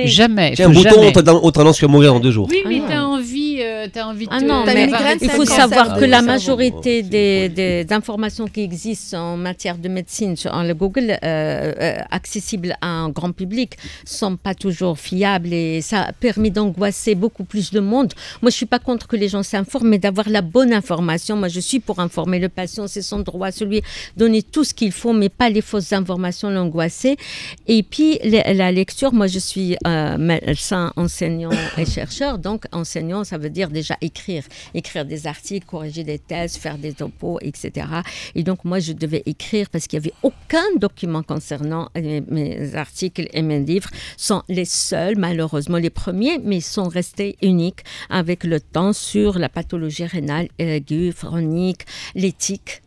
[SPEAKER 3] Jamais.
[SPEAKER 5] Tiens, un bouton, on tendance à mourir en 2 jours.
[SPEAKER 3] Oui, mais t'as envie de...
[SPEAKER 10] non, mais il faut savoir que la majorité des informations qui existent en matière de médecine sur le Google accessibles à un grand public sont pas toujours fiables et ça a permis d'angoisser beaucoup plus de monde. Moi, je suis pas contre que les gens s'informent, mais d'avoir la bonne information. Moi, je suis pour informer le patient, c'est son droit, donner tout ce qu'il faut, mais pas les fausses informations, l'angoisser. Et puis, la lecture, moi, je suis médecin, enseignant et chercheur. Donc, enseignant, ça veut dire déjà écrire des articles, corriger des thèses, faire des topos, etc. Et donc, moi, je devais écrire parce qu'il n'y avait aucun document concernant mes articles et mes livres. Sont les seuls, malheureusement, les premiers, mais ils sont restés uniques avec le temps sur la pathologie rénale aiguë, chronique, l'éthique,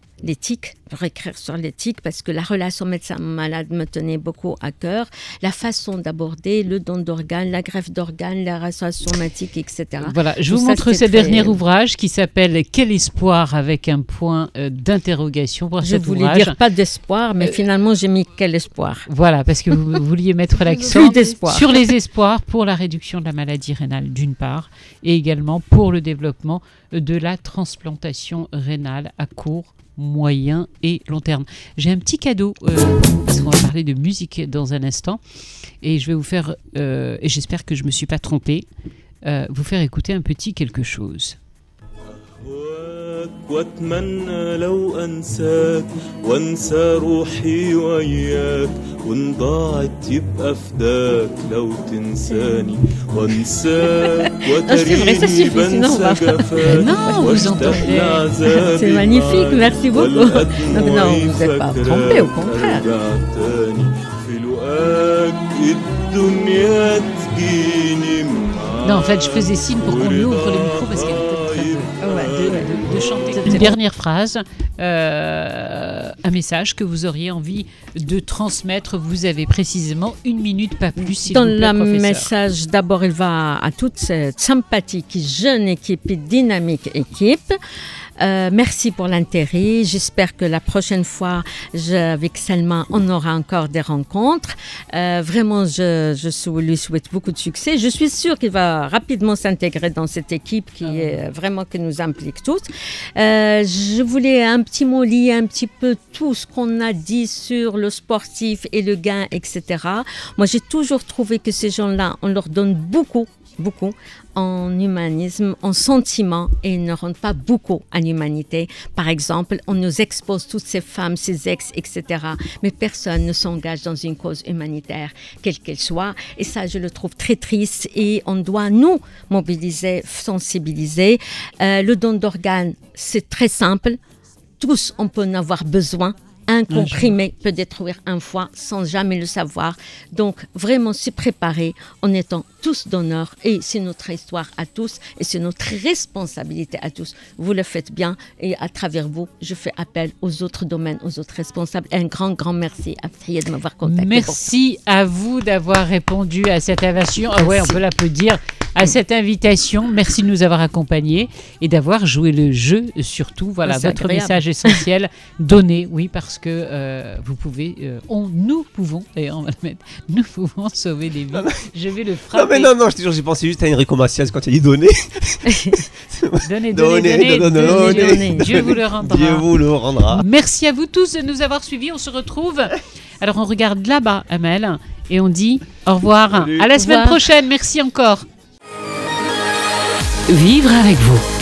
[SPEAKER 10] réécrire sur l'éthique parce que la relation médecin-malade me tenait beaucoup à cœur, la façon d'aborder le don d'organes, la greffe d'organes, la restauration somatique, etc.
[SPEAKER 3] Voilà, je
[SPEAKER 10] Tout
[SPEAKER 3] vous
[SPEAKER 10] ça,
[SPEAKER 3] montre ce
[SPEAKER 10] c'était
[SPEAKER 3] dernier
[SPEAKER 10] très-
[SPEAKER 3] ouvrage qui s'appelle « Quel espoir ?» avec un point d'interrogation pour
[SPEAKER 10] Je
[SPEAKER 3] cet
[SPEAKER 10] voulais
[SPEAKER 3] ouvrage.
[SPEAKER 10] dire pas d'espoir, mais finalement j'ai mis quel espoir.
[SPEAKER 3] Voilà, parce que vous vouliez mettre l'accent
[SPEAKER 10] Plus d'espoir.
[SPEAKER 3] sur les espoirs pour la réduction de la maladie rénale d'une part, et également pour le développement de la transplantation rénale à court, moyen et long terme. J'ai un petit cadeau, parce qu'on va parler de musique dans un instant, et je vais vous faire, et j'espère que je ne me suis pas trompée, vous faire écouter un petit quelque chose.
[SPEAKER 9] واتمنى لو انساك وانسى روحي وياك وان ضاعت يبقى فداك لو تنساني وانساك وتريني بنسى جفاك واشتاق لعذابي
[SPEAKER 10] C'est magnifique, merci beaucoup.
[SPEAKER 9] والقد
[SPEAKER 10] Donc non, vous n'êtes pas trompé, au contraire.
[SPEAKER 9] ارجع تاني في لقاك الدنيا تجيني معاك.
[SPEAKER 3] Non, en fait, je faisais signe pour qu'on lui ouvre les micros parce qu'elle était en train de chanter. Une dernière phrase, un message que vous auriez envie de transmettre. Vous avez précisément 1 minute, pas plus, s'il vous
[SPEAKER 10] Dans
[SPEAKER 3] plaît,
[SPEAKER 10] le
[SPEAKER 3] professeur.
[SPEAKER 10] message, d'abord, il va à toute cette sympathique, jeune équipe et dynamique équipe. Merci pour l'intérêt. J'espère que la prochaine fois, avec Salma, on aura encore des rencontres. Vraiment, je lui souhaite beaucoup de succès. Je suis sûre qu'il va rapidement s'intégrer dans cette équipe qui est vraiment qui nous implique tous. Je voulais un petit mot lier un petit peu tout ce qu'on a dit sur le sportif et le gain, etc. Moi, j'ai toujours trouvé que ces gens-là, on leur donne beaucoup en humanisme, en sentiment, et ils ne rendent pas beaucoup en humanité. Par exemple, on nous expose toutes ces femmes, ces ex, etc. Mais personne ne s'engage dans une cause humanitaire, quelle qu'elle soit. Et ça, je le trouve très triste. Et on doit nous mobiliser, sensibiliser. Le don d'organes, c'est très simple. Tous, on peut en avoir besoin. Un comprimé peut détruire un foie sans jamais le savoir. Donc, vraiment se préparer en étant tous donneurs. Et c'est notre histoire à tous et c'est notre responsabilité à tous. Vous le faites bien et à travers vous, je fais appel aux autres domaines, aux autres responsables. Un grand merci à Fria de m'avoir contacté.
[SPEAKER 3] Merci à vous d'avoir répondu à cette invitation. Ah ouais, on peut l'applaudir à cette invitation. Merci de nous avoir accompagnés et d'avoir joué le jeu surtout. Voilà,
[SPEAKER 10] C'est
[SPEAKER 3] votre
[SPEAKER 10] agréable.
[SPEAKER 3] message essentiel donné. Oui, parce que vous pouvez, nous pouvons, et on va le mettre, nous pouvons sauver des vies. Je vais le frapper.
[SPEAKER 5] Non, je te jure, j'ai pensé juste à Enrico Macias quand il a dit donner.
[SPEAKER 3] Donnez.
[SPEAKER 5] Donnez.
[SPEAKER 3] Dieu vous le rendra.
[SPEAKER 5] Dieu vous le rendra.
[SPEAKER 3] Merci à vous tous de nous avoir suivis. On se retrouve. Alors, on regarde là-bas, Amel, et on dit au revoir.
[SPEAKER 5] Salut.
[SPEAKER 3] À la
[SPEAKER 10] Au
[SPEAKER 3] semaine
[SPEAKER 10] revoir.
[SPEAKER 3] prochaine. Merci encore. Vivre avec vous.